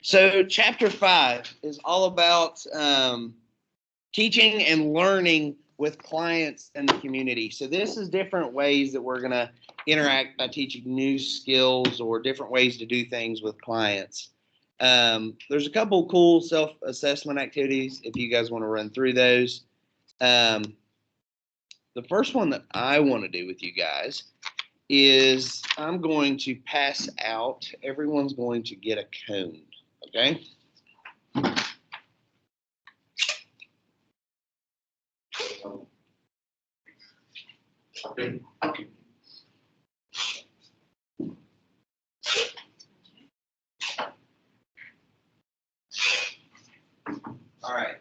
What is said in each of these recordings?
So chapter 5 is all about teaching and learning with clients and the community. So this is different ways that we're going to interact by teaching new skills or different ways to do things with clients. There's a couple cool self-assessment activities if you guys want to run through those. The first one that I want to do with you guys is I'm going to pass out. Everyone's going to get a cone, okay? All right.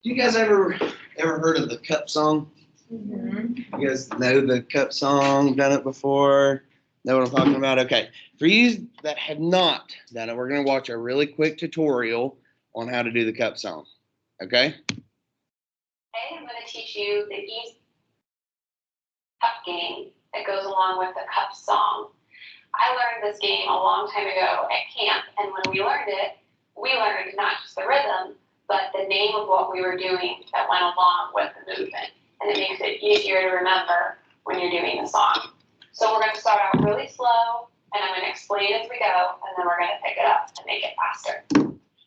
Do you guys ever heard of the cup song? Mm-hmm. You guys know the cup song? Done it before? Know what I'm talking about? Okay. For you that have not done it, we're going to watch a really quick tutorial on how to do the cup song. Okay? Today I'm going to teach you the easy cup game that goes along with the cup song. I learned this game a long time ago at camp, and when we learned it, we learned not just the rhythm, but the name of what we were doing that went along with the movement. And it makes it easier to remember when you're doing the song. So we're going to start out really slow, and I'm going to explain as we go, and then we're going to pick it up and make it faster.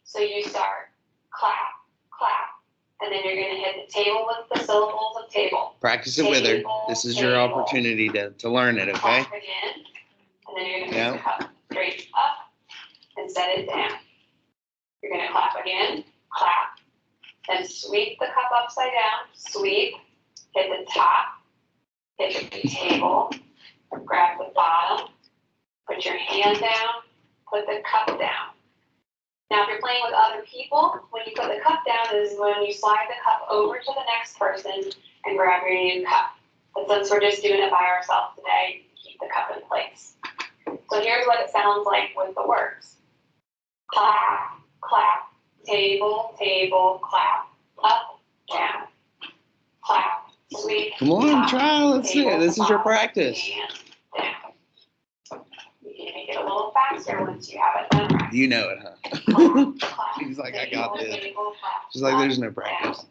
So you start clap, clap, and then you're going to hit the table with the syllables of table. Practice it with her. This is your opportunity to learn it, okay? Clap again, and then you're going to pick the cup straight up and set it down. You're going to clap again, clap, then sweep the cup upside down, sweep, hit the top, hit the table, grab the bottom, put your hand down, put the cup down. Now, if you're playing with other people, when you put the cup down is when you slide the cup over to the next person and grab your new cup. But since we're just doing it by ourselves today, keep the cup in place. So here's what it sounds like with the words. Clap, clap, table, table, clap, up, down, clap, sweep. Come on, try. Let's see it. This is your practice. Down. You can make it a little faster once you have it memorized. You know it, huh? Clap, clap, She's like, I got this. Table, clap, She's like, there's no practice. Down.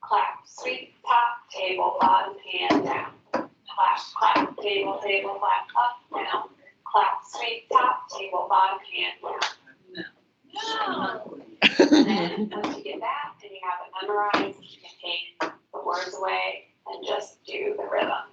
Clap, sweep, top, table, bottom, hand, down. Clap, clap, table, table, clap, up, down. Clap, sweep, top, table, bottom, hand, down. No. And then once you get that and you have it memorized, you can take the words away and just do the rhythm.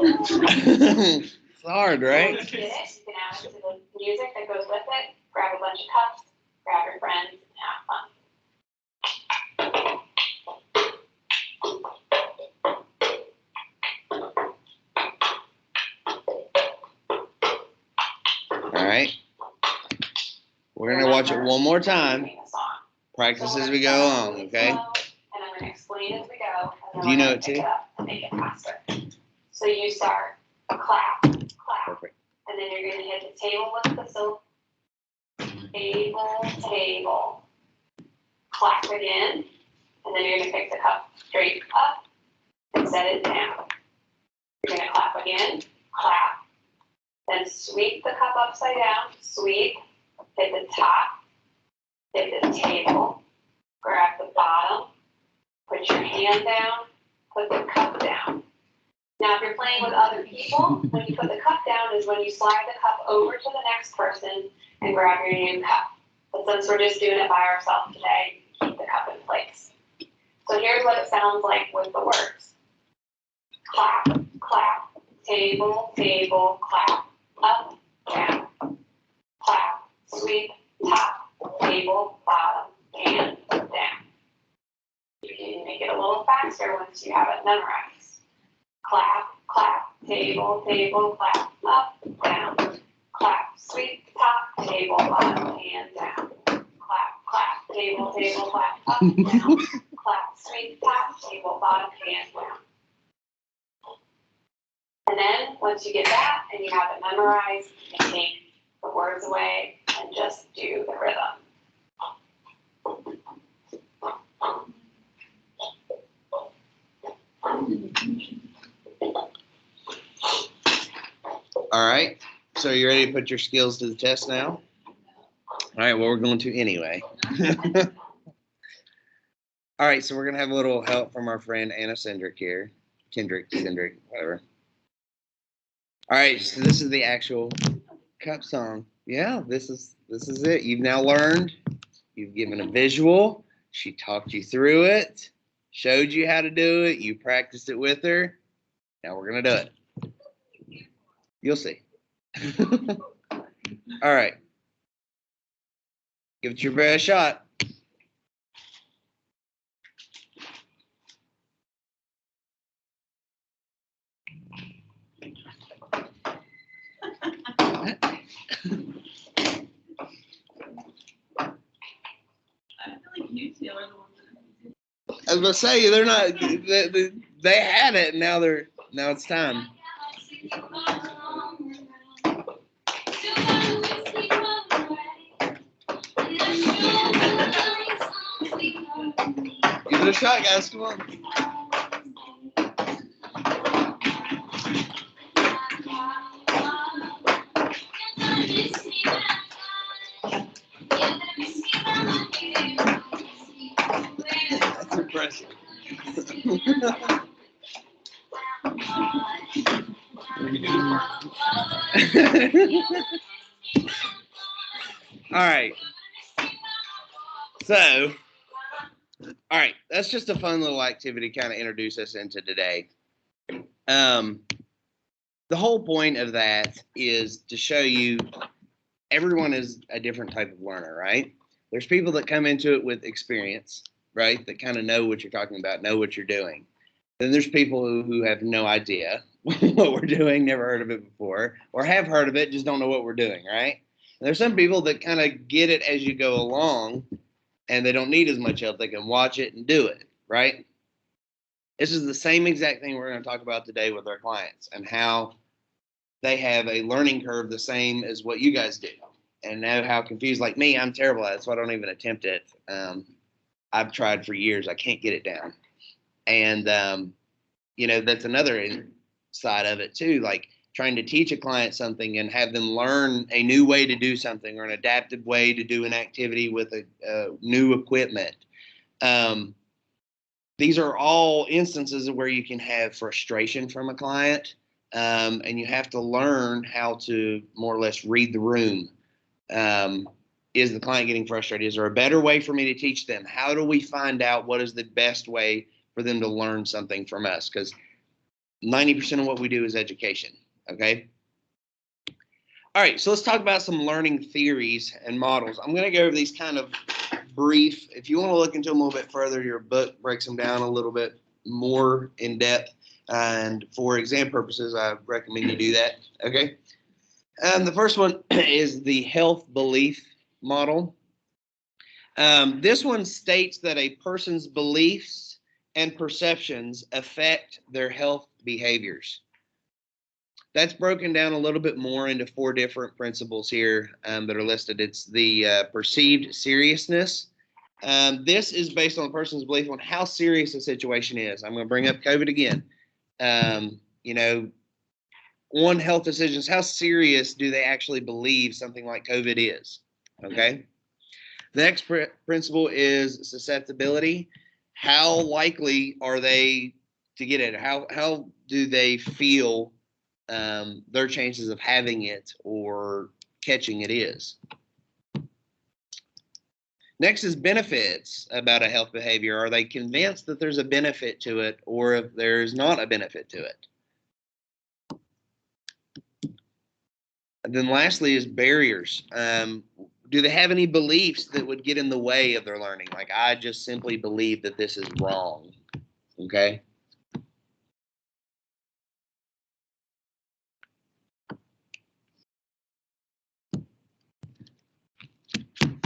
It's hard, right? Once you get it, you can add it to the music that goes with it. Grab a bunch of cups, grab your friends, and have fun. All right. We're going to watch it one more time. Practice as we go along, okay? And I'm going to explain as we go. And Do you know it too? And make it faster. So you start clap, clap. Perfect. And then you're going to hit the table with the syllable. Table, table. Clap again. And then you're going to pick the cup straight up and set it down. You're going to clap again, clap. Then sweep the cup upside down, sweep, hit the top, hit the table, grab the bottom, put your hand down, put the cup down. Now, if you're playing with other people, when you put the cup down is when you slide the cup over to the next person and grab your new cup. But since we're just doing it by ourselves today, keep the cup in place. So here's what it sounds like with the words. Clap, clap, table, table, clap, up, down, clap, sweep, top, table, bottom, and down. You can make it a little faster once you have it memorized. Clap, clap, table, table, clap, up, down, clap, sweep, top, table, bottom, and down. Clap, clap, table, table, clap, up, down, clap, sweep, top, table, bottom, and down. And then once you get that and you have it memorized, you can take the words away and just do All right. So you ready to put your skills to the test now? All right. Well, we're going to anyway. All right. So we're going to have a little help from our friend Anna Cendrick here. Kendrick, whatever. All right. So this is the actual cup song. Yeah, this is it. You've now learned. You've given a visual. She talked you through it, showed you how to do it. You practiced it with her. Now we're going to do it. You'll see. All right. Give it your best shot. I was about to say they're not. They had it. Now it's time. Give it a shot, guys. Come on. That's impressive. All right. So, all right, that's just a fun little activity to kind of introduce us into today. The whole point of that is to show you everyone is a different type of learner, right? There's people that come into it with experience, right? That kind of know what you're talking about, know what you're doing. Then there's people who have no idea what we're doing, never heard of it before, or have heard of it, just don't know what we're doing, right? And there's some people that kind of get it as you go along, and they don't need as much help. They can watch it and do it, right? This is the same exact thing we're going to talk about today with our clients and how they have a learning curve the same as what you guys do. And know how confused, like me, I'm terrible at it, so I don't even attempt it. I've tried for years. I can't get it down. And, that's another side of it too, like trying to teach a client something and have them learn a new way to do something or an adaptive way to do an activity with a new equipment. These are all instances where you can have frustration from a client, and you have to learn how to more or less read the room. Is the client getting frustrated? Is there a better way for me to teach them? How do we find out what is the best way for them to learn something from us? Because 90% of what we do is education, okay? All right, so let's talk about some learning theories and models. I'm going to go over these kind of brief. If you want to look into them a little bit further, your book breaks them down a little bit more in depth. And for exam purposes, I recommend you do that, okay? The first one is the health belief model. This one states that a person's beliefs and perceptions affect their health behaviors. That's broken down a little bit more into 4 different principles here that are listed. It's the perceived seriousness. This is based on a person's belief on how serious the situation is. I'm going to bring up COVID again. On health decisions, how serious do they actually believe something like COVID is? Okay. The next principle is susceptibility. How likely are they to get it? How do they feel their chances of having it or catching it is? Next is benefits about a health behavior. Are they convinced that there's a benefit to it or if there's not a benefit to it? And then lastly is barriers. Do they have any beliefs that would get in the way of their learning? Like, I just simply believe that this is wrong. Okay.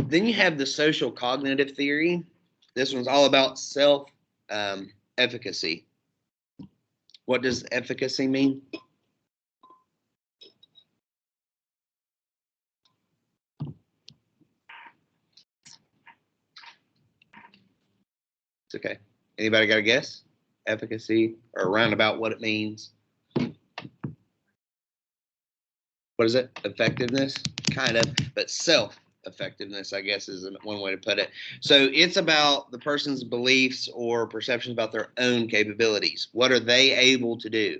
Then you have the social cognitive theory. This one's all about self-efficacy. What does efficacy mean? It's okay. Anybody got a guess? Efficacy or around about what it means? what is it? Effectiveness, kind of, but self-effectiveness, I guess, is one way to put it. So it's about the person's beliefs or perceptions about their own capabilities. What are they able to do?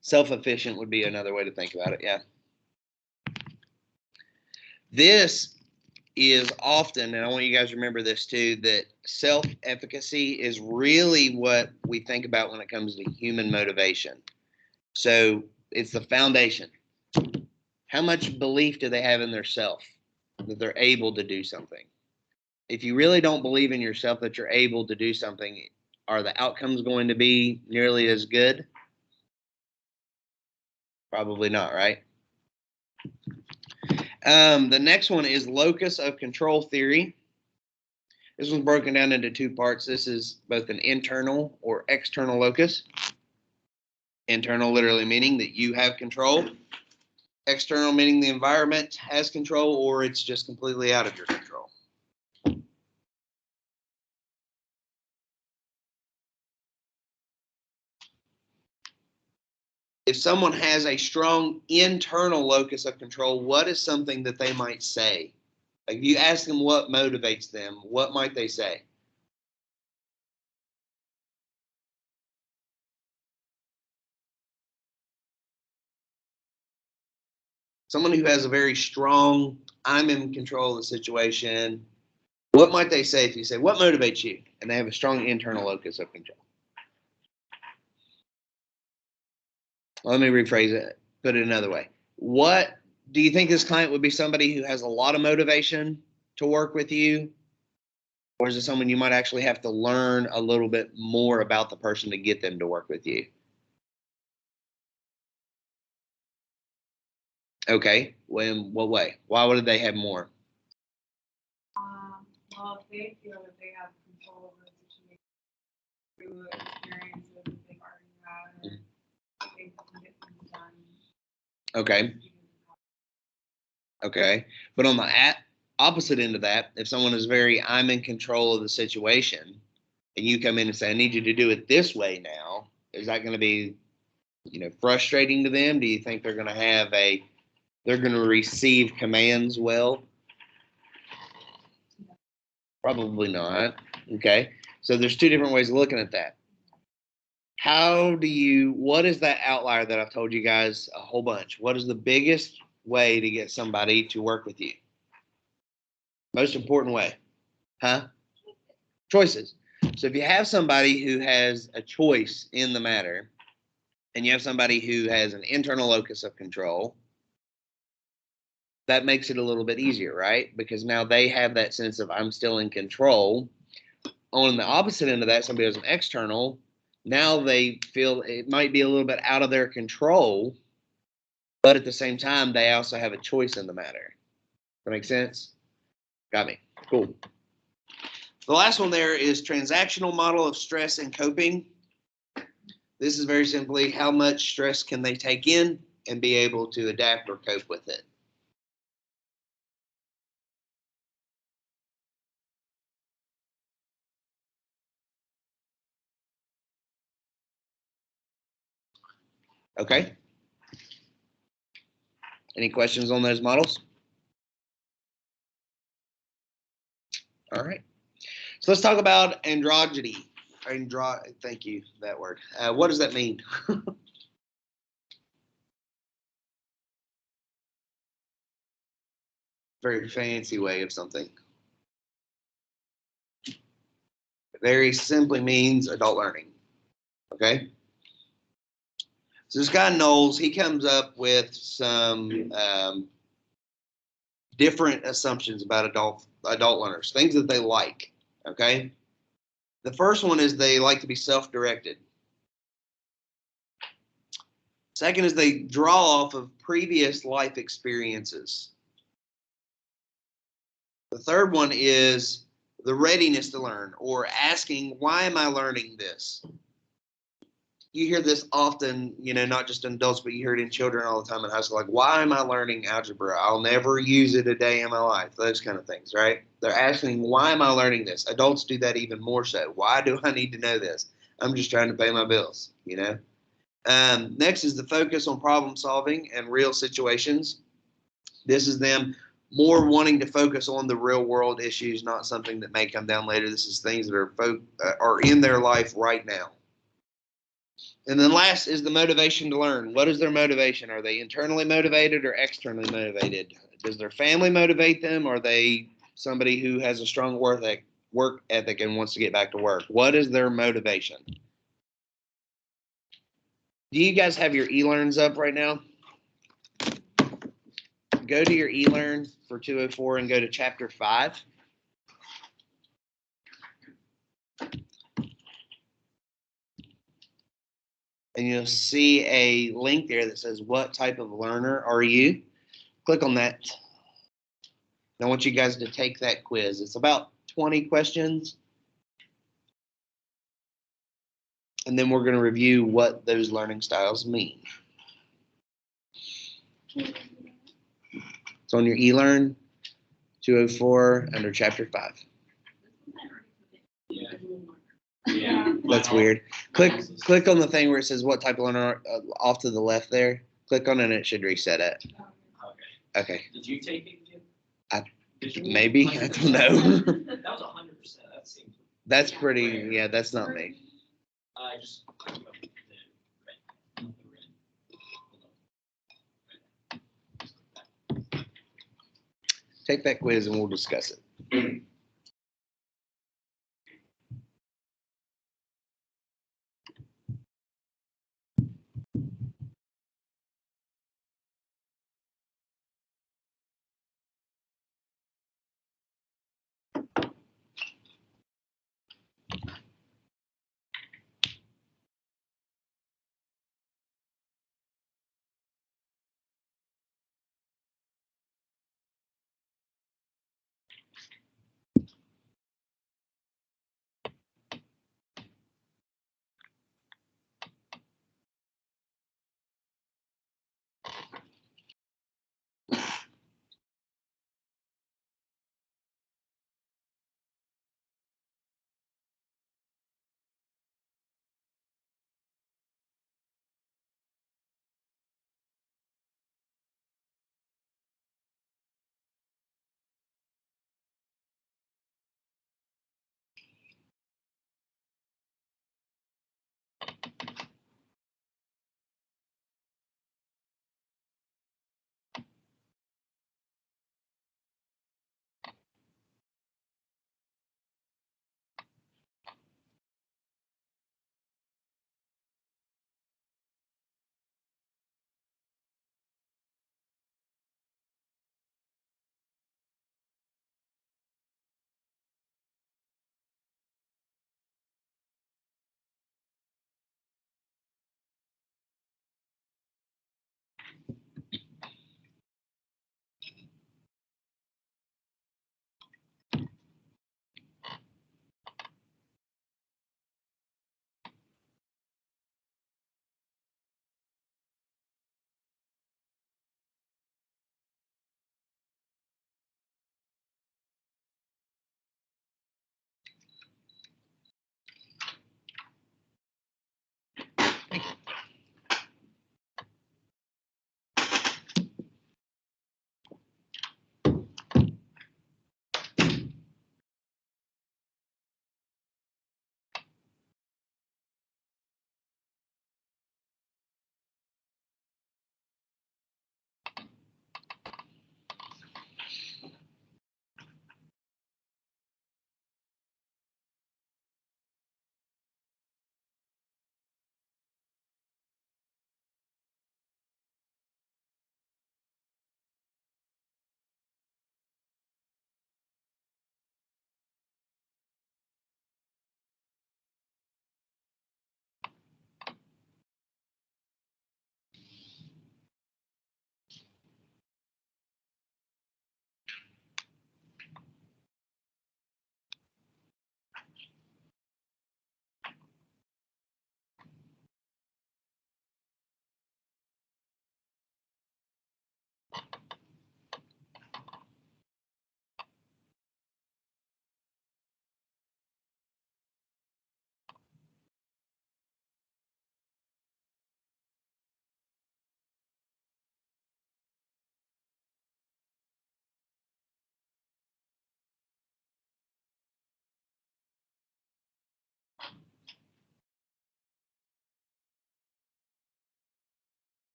Self-efficient would be another way to think about it. Yeah. This is often, and I want you guys to remember this too, that self-efficacy is really what we think about when it comes to human motivation. So it's the foundation. How much belief do they have in their self that they're able to do something? If you really don't believe in yourself that you're able to do something, are the outcomes going to be nearly as good? Probably not, right? The next one is locus of control theory. This one's broken down into two parts. This is both an internal or external locus. Internal literally meaning that you have control. External meaning the environment has control or it's just completely out of your control. If someone has a strong internal locus of control, what is something that they might say? Like if you ask them what motivates them, what might they say? Someone who has a very strong, I'm in control of the situation, what might they say if you say, what motivates you? And they have a strong internal locus of control. Let me rephrase it, put it another way. What do you think this client would be somebody who has a lot of motivation to work with you? Or is it someone you might actually have to learn a little bit more about the person to get them to work with you? Okay. Well, in what way? Why would they have more? Well, if they feel that they have control over the situation through experiences that they've already had, or they can get things done. Okay. Okay. But on the opposite end of that, if someone is very, I'm in control of the situation, and you come in and say, I need you to do it this way now, is that going to be, frustrating to them? Do you think they're going to they're going to receive commands well? Probably not. Okay. So there's two different ways of looking at that. What is that outlier that I've told you guys a whole bunch? What is the biggest way to get somebody to work with you? Most important way? Huh? Choices. So if you have somebody who has a choice in the matter, and you have somebody who has an internal locus of control, that makes it a little bit easier, right? Because now they have that sense of I'm still in control. On the opposite end of that, somebody has an external, now they feel it might be a little bit out of their control, but at the same time, they also have a choice in the matter. That make sense? Got me. Cool. The last one there is transactional model of stress and coping. This is very simply how much stress can they take in and be able to adapt or cope with it. Okay. Any questions on those models? All right. So let's talk about androgyny. Thank you, that word. What does that mean? Very fancy way of something. Very simply means adult learning. Okay. So this guy Knowles, he comes up with some different assumptions about adult learners, things that they like. Okay. The first one is they like to be self-directed. Second is they draw off of previous life experiences. The third one is the readiness to learn, or asking, why am I learning this? You hear this often, not just in adults, but you hear it in children all the time in high school. Like, why am I learning algebra? I'll never use it a day in my life. Those kind of things, right? They're asking, why am I learning this? Adults do that even more so. Why do I need to know this? I'm just trying to pay my bills, Next is the focus on problem solving and real situations. This is them more wanting to focus on the real world issues, not something that may come down later. This is things that are in their life right now. And then last is the motivation to learn. What is their motivation? Are they internally motivated or externally motivated? Does their family motivate them? Are they somebody who has a strong work ethic and wants to get back to work? What is their motivation? Do you guys have your e-learns up right now? Go to your e-learn for 204 and go to chapter 5. And you'll see a link there that says, what type of learner are you? Click on that. I want you guys to take that quiz. It's about 20 questions. And then we're going to review what those learning styles mean. It's on your e-learn 204 under chapter 5. Yeah. That's weird. Click on the thing where it says what type of learner off to the left there. Click on it and it should reset it. Okay. Okay. Did you take it again? Did you maybe? I don't know. That was 100%. That seems. That's pretty, yeah, that's not me. I just. Take that quiz and we'll discuss it.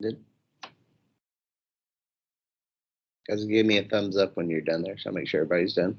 Good. Guys, give me a thumbs up when you're done there, so I'll make sure everybody's done.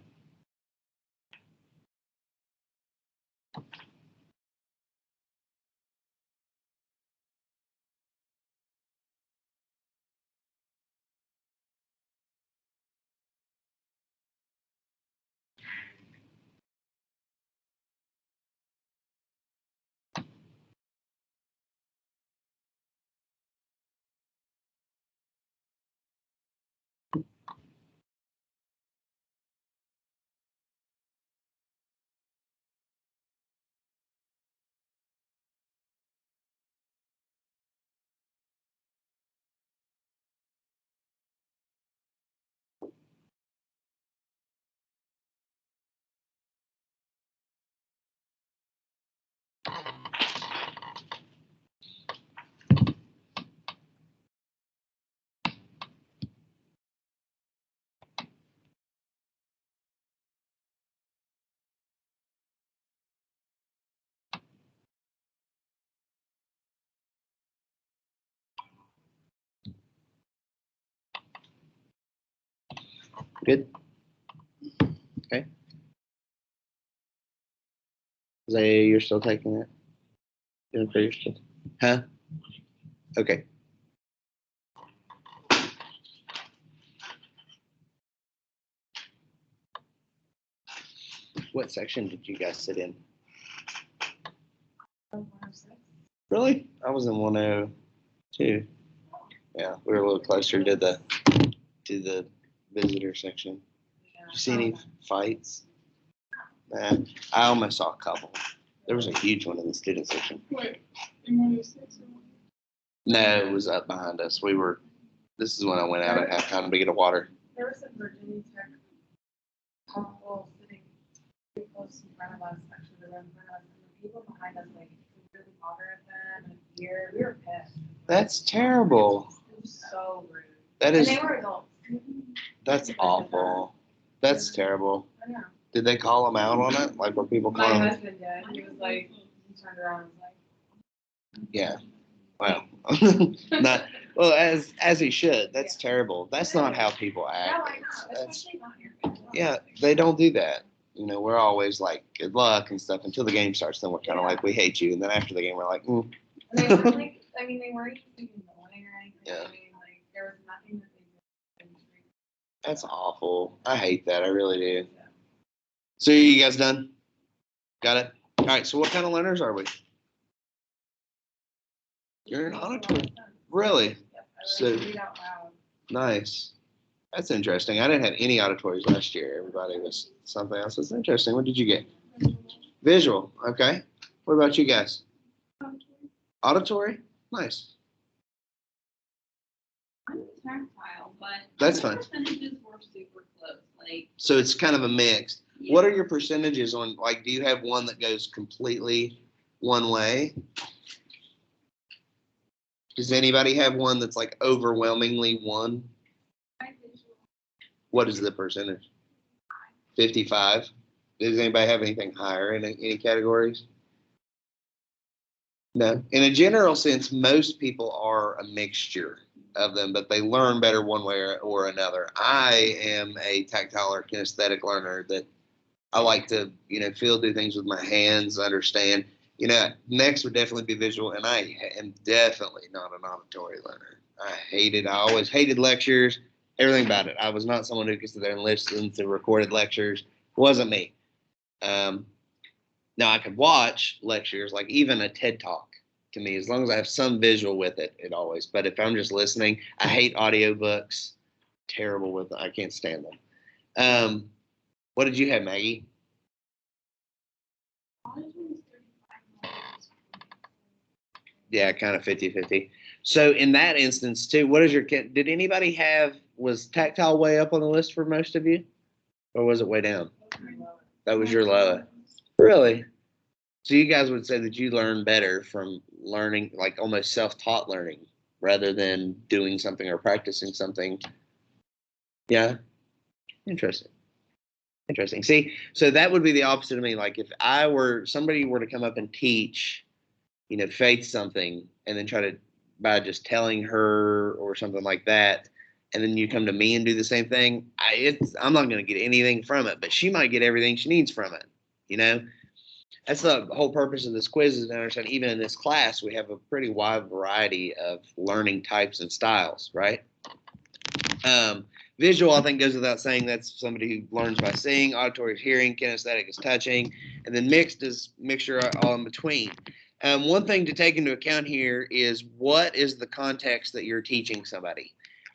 Good. Okay. Zaya, you're still taking it? Doing for your kid? Huh? Okay. What section did you guys sit in? Really? I was in 102. Yeah, we were a little closer to the visitor section. Did you see any fights? Nah, I almost saw a couple. There was a huge one in the student section. Wait, in 106 or what? No, it was up behind us. This is when I went out at halftime to get a water. There was a Virginia Tech couple sitting pretty close in front of us, actually, the row in front of us, and the people behind us, like, threw water at them and beer. We were pissed. That's terrible. It was so rude. That And is, they were adults. that's awful. That's terrible. I know. Did they call them out on it? Like, were people My calling? husband did. He was like, he turned around and was like, Yeah. Wow. Not well, as he should. That's terrible. That's not how people no, act. I know, That's, especially not here. yeah, they don't do that. You know, we're always like, good luck and stuff until the game starts. Then we're kind of like, we hate you. And then after the game, we're like, And they weren't like, I mean, they weren't even annoying or anything. Yeah. I mean, like, there was nothing that they did. that's awful. I hate that. I really do. So you guys done? Got it? All right. So what kind of learners are we? You're an auditory. Really? Yep, I So- read out loud. Nice. That's interesting. I didn't have any auditories last year. Everybody was something else. That's interesting. What did you get? Visual. Okay. What about you guys? Auditory? Nice. I'm tactile, but That's my fine. percentages were super close. Like, So it's kind of a mix. yeah. What are your percentages on, like, do you have one that goes completely one way? Does anybody have one that's like overwhelmingly one? What is the percentage? 55? Does anybody have anything higher in any categories? No. In a general sense, most people are a mixture of them, but they learn better one way or another. I am a tactile or kinesthetic learner that I like to, feel, do things with my hands, understand. Next would definitely be visual, and I am definitely not an auditory learner. I always hated lectures, everything about it. I was not someone who could sit there and listen to recorded lectures. Wasn't me. Now I could watch lectures, like even a TED Talk to me, as long as I have some visual with it, but if I'm just listening, I hate audiobooks. Terrible with it. I can't stand them. What did you have, Maggie? Yeah, kind of 50-50. So in that instance too, what is did anybody was tactile way up on the list for most of you? Or was it way down? That was your low. Really? So you guys would say that you learn better from learning, like almost self-taught learning, rather than doing something or practicing something. Yeah. Interesting. See, so that would be the opposite of me. Like if somebody were to come up and teach, Faith something and then try to by just telling her or something like that, and then you come to me and do the same thing, I'm not going to get anything from it, but she might get everything she needs from it. You know, that's the whole purpose of this quiz, is to understand even in this class, we have a pretty wide variety of learning types and styles, right? Visual, I think, goes without saying. That's somebody who learns by seeing. Auditory is hearing. Kinesthetic is touching. And then mixed is mixture all in between. One thing to take into account here is, what is the context that you're teaching somebody?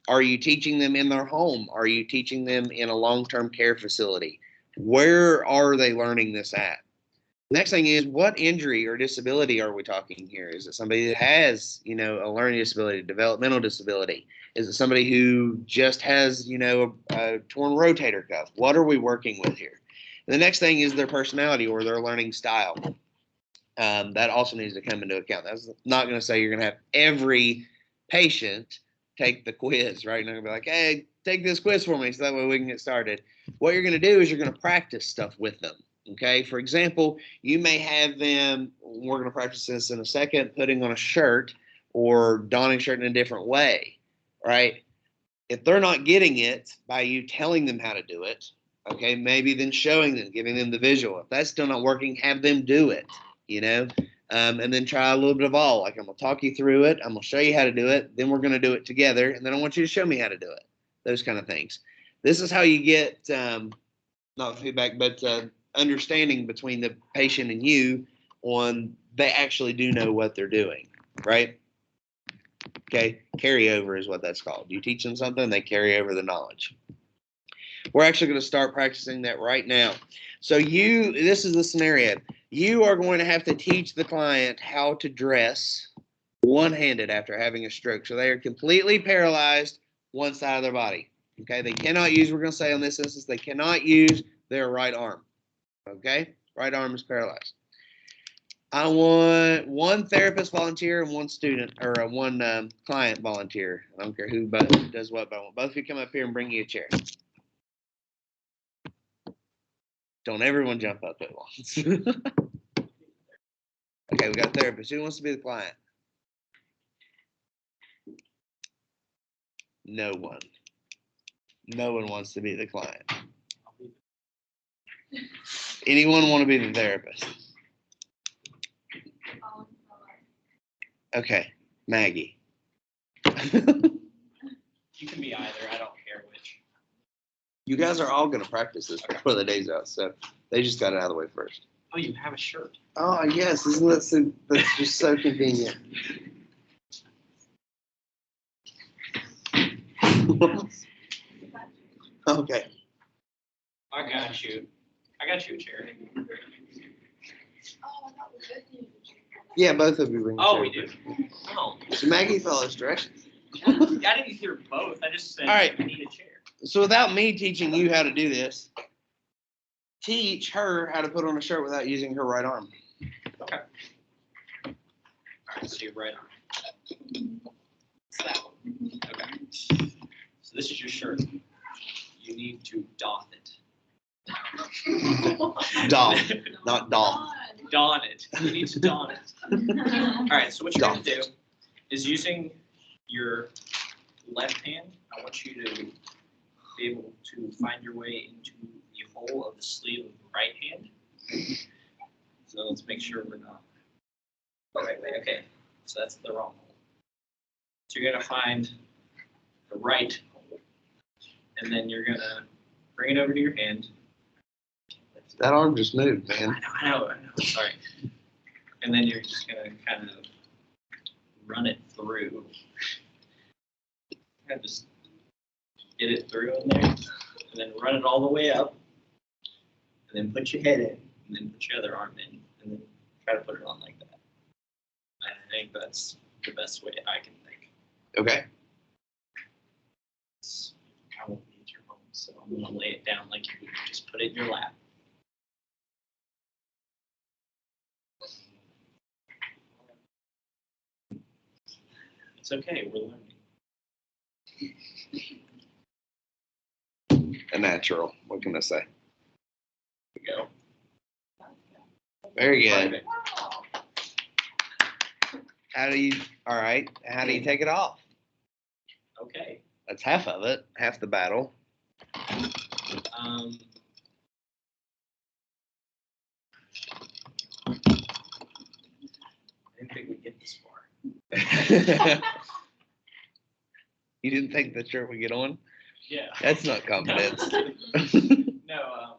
Are you teaching them in their home? Are you teaching them in a long-term care facility? Where are they learning this at? Next thing is, what injury or disability are we talking here? Is it somebody that has, you know, a learning disability, developmental disability? Is it somebody who just has, you know, a torn rotator cuff? What are we working with here? And the next thing is their personality or their learning style. That also needs to come into account. That's not going to say you're going to have every patient take the quiz, right? You're not going to be like, hey, take this quiz for me so that way we can get started. What you're going to do is you're going to practice stuff with them. Okay, for example, you may have them, we're going to practice this in a second, putting on a shirt or donning a shirt in a different way, right? If they're not getting it by you telling them how to do it, okay, maybe then showing them, giving them the visual. If that's still not working, have them do it, you know, and then try a little bit of all. Like, I'm going to talk you through it. I'm going to show you how to do it. Then we're going to do it together. And then I want you to show me how to do it. Those kind of things. This is how you get, not feedback, but understanding between the patient and you on they actually do know what they're doing, right? Okay, carryover is what that's called. You teach them something, they carry over the knowledge. We're actually going to start practicing that right now. So this is the scenario. You are going to have to teach the client how to dress one-handed after having a stroke. So they are completely paralyzed one side of their body. Okay, they cannot use, we're going to say on this instance, they cannot use their right arm. Okay, right arm is paralyzed. I want one therapist volunteer and one student, or one client volunteer. I don't care who does what, but I want both of you come up here and bring you a chair. Don't everyone jump up at once. Okay, we got a therapist. Who wants to be the client? No one. No one wants to be the client. Anyone want to be the therapist? Okay, Maggie. You can be either. I don't care which. You guys are all going to practice this before the day's out, so they just got it out of the way first. Oh, you have a shirt. Oh, yes. Isn't that so? That's just so convenient. Okay. I got you. I got you a chair. Yeah, both of you bring a Oh, chair. we do. Oh. So Maggie follows directions. I didn't hear both. I just said All right. I need a chair. So without me teaching you how to do this, teach her how to put on a shirt without using her right arm. Okay. All right, so you're right arm. It's that one. Okay. So this is your shirt. You need to doff it. Doff, not doff. Don it. You need to don it. All right, so what you're going to do is, using your left hand, I want you to be able to find your way into the hole of the sleeve of the right hand. So let's make sure we're not the right way. Okay, so that's the wrong hole. So you're going to find the right hole, and then you're going to bring it over to your hand. That arm just moved, man. I know. Sorry. And then you're just gonna kind of run it through. Kind of just get it through in there, and then run it all the way up, and then put your head in, and then put your other arm in, and then try to put it on like that. I think that's the best way I can think. Okay. I won't be at your home, so I'm gonna lay it down like you would just put it in your lap. It's okay, we're learning. A natural. What can I say? Here we go. Very good. Perfect. All right, how do you take it off? Okay. That's half of it, half the battle. I didn't think we'd get this far. You didn't think the shirt would get on? Yeah. That's not confidence. No,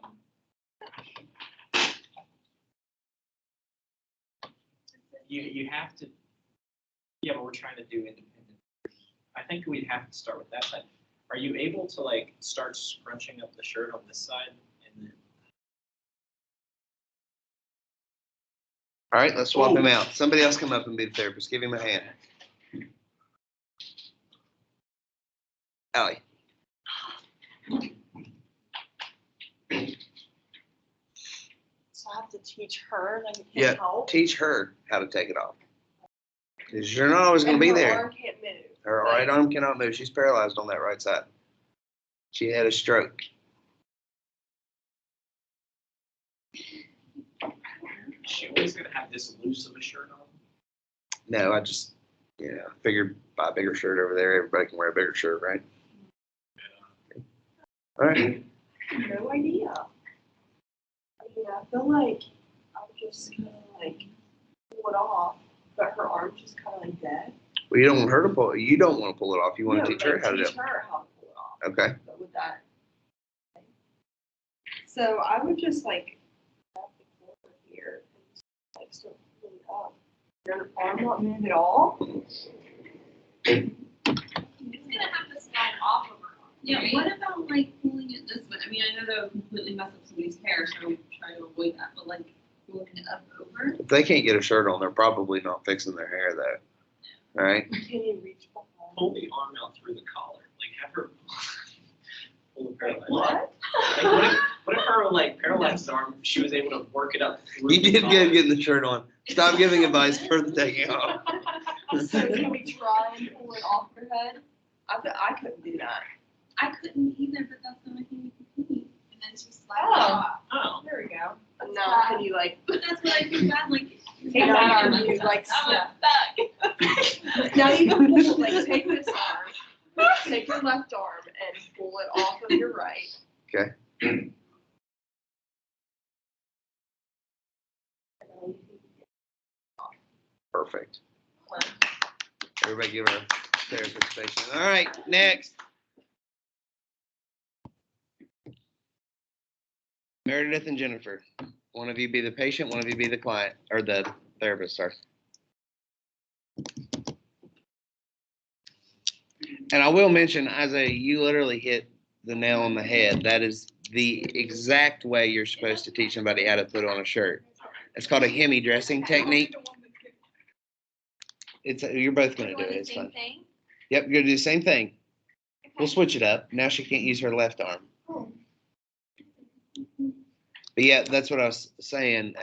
you have to, yeah, but we're trying to do independent. I think we'd have to start with that side. Are you able to like start scrunching up the shirt on this side and then? All right, let's swap him out. Somebody else come up and be the therapist. Give him a hand. Allie. So I have to teach her, like, it Yeah, can't help. teach her how to take it off. Because you're not always going to be And her there. arm can't move. Her right arm cannot move. She's paralyzed on that right side. She had a stroke. She always gonna have this loose of a shirt on. No, I just, figured buy a bigger shirt over there. Everybody can wear a bigger shirt, right? All right. No idea. I feel like I would just kind of like pull it off, but her arm's just kind of like dead. Well, you don't want her to pull. You don't want to pull it off. You want to No, teach her like, how to do teach it. her how to pull it off. Okay. But with that. So I would just like grab the cord here and just, like start pulling it up. Your arm not move at all. It's gonna have to slide off of her. Yeah, what about like pulling it this way? I mean, I know that would completely mess up somebody's hair, so I would try to avoid that, but like pulling it up over. If they can't get a shirt on, they're probably not fixing their hair though. All right. Can you reach behind? Pull the arm out through the collar. Like have her pull the paralyzed. What? Like, what if her like paralyzed arm? She was able to work it up through. You the did collar? good getting the shirt on. Stop giving advice for the taking off. So can we try and pull it off her head? I couldn't do that. I couldn't either, but that's the only thing we could do. And then just slide Oh. it off. Oh. There we go. And now can you like But that's what I do bad, like. take that arm and you like I'm snap. Now you can pull, like take this arm, take your left arm and pull it off of your right. Okay. Perfect. Everybody give her a therapist station. All right, next. Meredith and Jennifer. One of you be the patient, one of you be the client, or the therapist, sorry. And I will mention, you literally hit the nail on the head. That is the exact way you're supposed to teach somebody how to put on a shirt. It's called a hemi dressing technique. You're both gonna do it. It's fun. Yep, you're gonna do the same thing. We'll switch it up. Now she can't use her left arm. But yeah, that's what I was saying,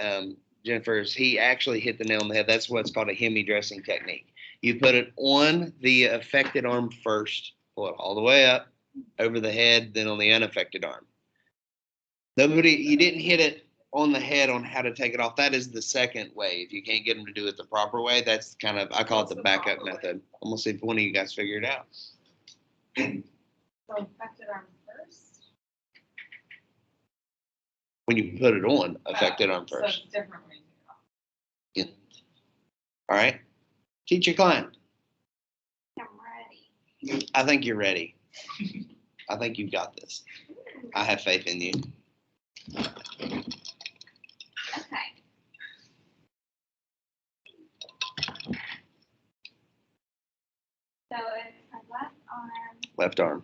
Jennifer, is he actually hit the nail on the head. That's what's called a hemi dressing technique. You put it on the affected arm first, pull it all the way up, over the head, then on the unaffected arm. You didn't hit it on the head on how to take it off. That is the second way. If you can't get them to do it the proper way, that's kind of, I call it the backup method. I'm gonna see if one of you guys figure it out. So affected arm first. When you put it on, affected arm So first. it's different when you take it off. All right? Teach your client. I'm ready. I think you're ready. I think you've got this. I have faith in you. Okay. So it's my left arm, Left arm.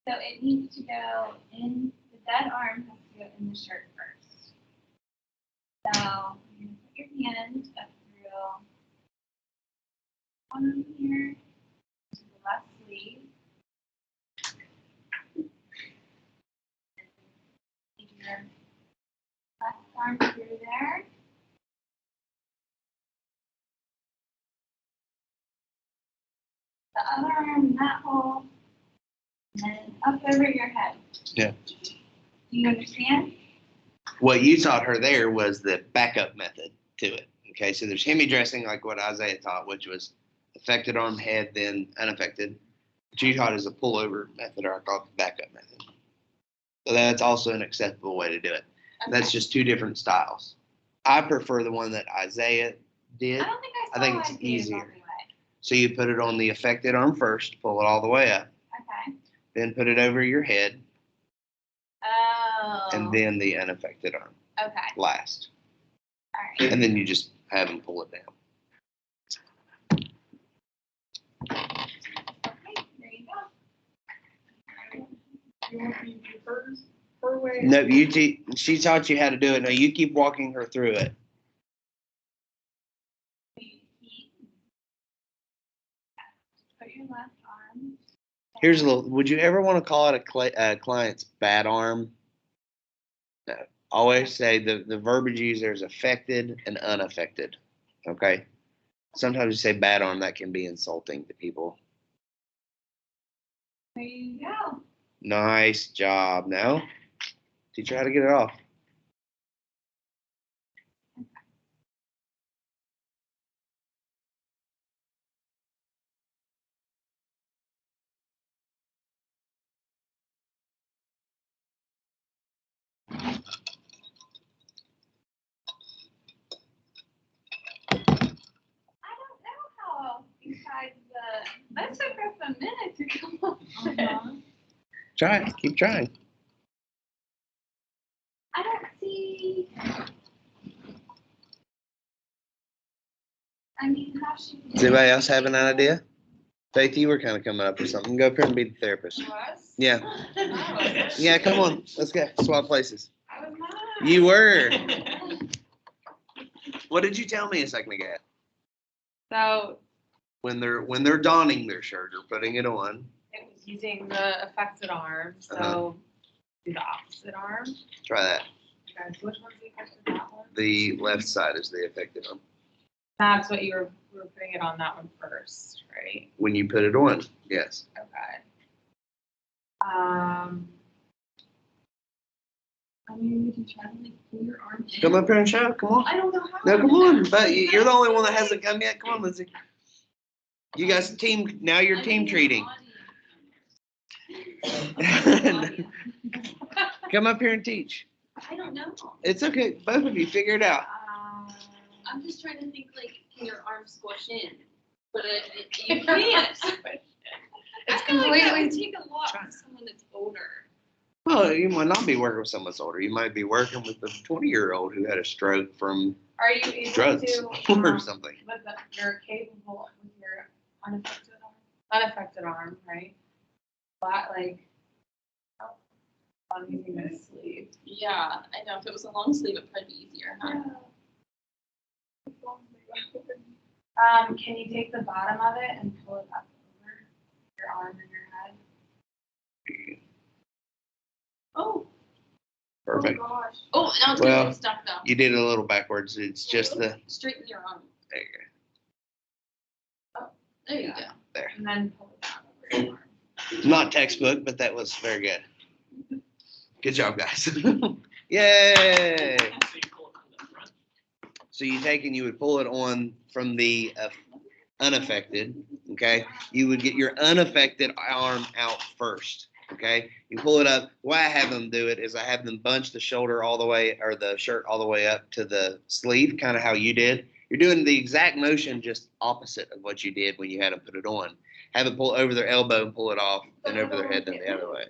so it needs to go in, the dead arm has to go in the shirt first. So you're gonna put your hand up through one here to the left sleeve. Take your left arm through there. The other arm in that hole, and then up over your head. Yeah. Do you understand? What you taught her there was the backup method to it. Okay, so there's hemi dressing, like what Isaiah taught, which was affected arm, head, then unaffected. What you taught is a pullover method, or I call it the backup method. So that's also an acceptable way to do it. That's just two different styles. I prefer the one that Isaiah did. I don't think I I saw think it's Isaiah's easier. on the way. So you put it on the affected arm first, pull it all the way up, Okay. then put it over your head, Oh. and then the unaffected arm Okay. last. All right. And then you just have them pull it down. Okay, there you go. You want me to do hers, her way? No, she taught you how to do it. No, you keep walking her through it. Put your left arm. Here's a little, would you ever want to call it a client's bad arm? No. Always say the verbiage used there is affected and unaffected. Okay? Sometimes you say bad arm, that can be insulting to people. There you go. Nice job. Now, teach her how to get it off. I don't know how else besides that took us a minute to come up with. Try it. Keep trying. I don't see. I mean, how should we? Does anybody else have an idea? Faith, you were kind of coming up with something. Go up here and be the therapist. Was? Yeah. I was. Yeah, come on. Let's go. Swap places. I was not. You were. What did you tell me a second ago? So When they're donning their shirt or putting it on, it was using the affected arm, so do the opposite arm. try that. Guys, which one's the affected, that one? The left side is the affected arm. That's what you were putting it on that one first, right? When you put it on, yes. Okay. I mean, would you try to like pull your arm in? Come up here and show. Come on. I don't know how. No, come on. But you're the only one that hasn't come yet. Come on, Lindsay. You guys team. Now you're team treating. Come up here and teach. I don't know. It's okay. Both of you figure it out. I'm just trying to think like, can your arm squish in? But you can't. It's completely. That would take a lot for someone that's older. Well, you might not be working with someone that's older. You might be working with a 20-year-old who had a stroke from Are you able drugs to? or something. But you're capable with your unaffected arm, right? Flat, like, oh, I'm using this sleeve. Yeah, I know. If it was a long sleeve, it'd probably be easier, huh? Can you take the bottom of it and pull it up over your arm and your head? Oh, Perfect. Oh, gosh. oh, now it's Well, gonna get stuck though. You did it a little backwards. It's just the. Straighten your arm. There you go. There you go. There. And then pull it down over your arm. Not textbook, but that was very good. Good job, guys. Yay! So you pull it from the front. So you take and you would pull it on from the unaffected, okay? You would get your unaffected arm out first, okay? You pull it up. The way I have them do it is I have them bunch the shoulder all the way, or the shirt all the way up to the sleeve, kind of how you did. You're doing the exact motion, just opposite of what you did when you had them put it on. Have it pull over their elbow and pull it off, and over their head, then the other way.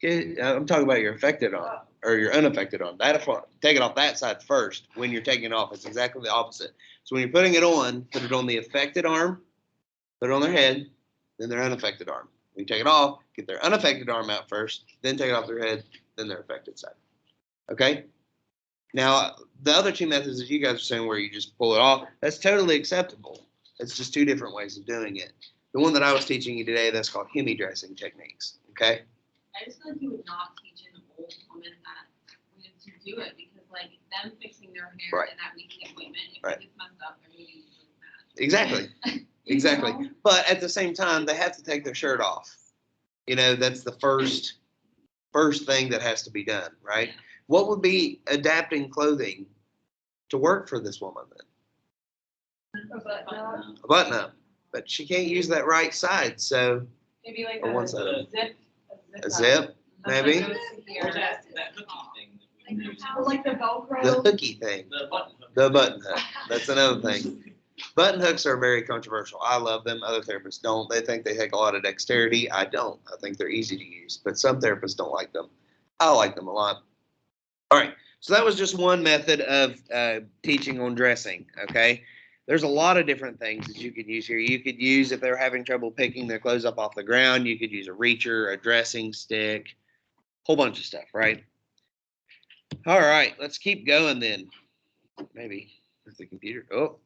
Okay, I'm talking about your affected arm, or your unaffected arm. Take it off that side first when you're taking it off. It's exactly the opposite. So when you're putting it on, put it on the affected arm, put it on their head, then their unaffected arm. When you take it off, get their unaffected arm out first, then take it off their head, then their affected side. Okay? Now, the other two methods that you guys are saying where you just pull it off, that's totally acceptable. It's just two different ways of doing it. The one that I was teaching you today, that's called hemi dressing techniques. Okay? I just feel like you would not teach an old woman that wanted to do it because like them fixing their hair Right. in that weekly appointment, if Right. it gets messed up, they're gonna be really mad. Exactly. You Exactly. know? But at the same time, they have to take their shirt off. You know, that's the first thing that has to be done, right? Yeah. What would be adapting clothing to work for this woman then? A button up, but she can't use that right side, so Maybe like or one a side. zip. A zip, maybe Goes to Or here. that hooky thing that we use. Or like the the Velcro. hooky thing, The button hook. the button hook. That's another thing. Button hooks are very controversial. I love them. Other therapists don't. They think they take a lot of dexterity. I don't. I think they're easy to use, but some therapists don't like them. I like them a lot. All right. So that was just one method of teaching on dressing. Okay. There's a lot of different things that you could use here. You could use, if they're having trouble picking their clothes up off the ground, you could use a reacher, a dressing stick, whole bunch of stuff, right? All right. Let's keep going then. Maybe with the computer. Oh.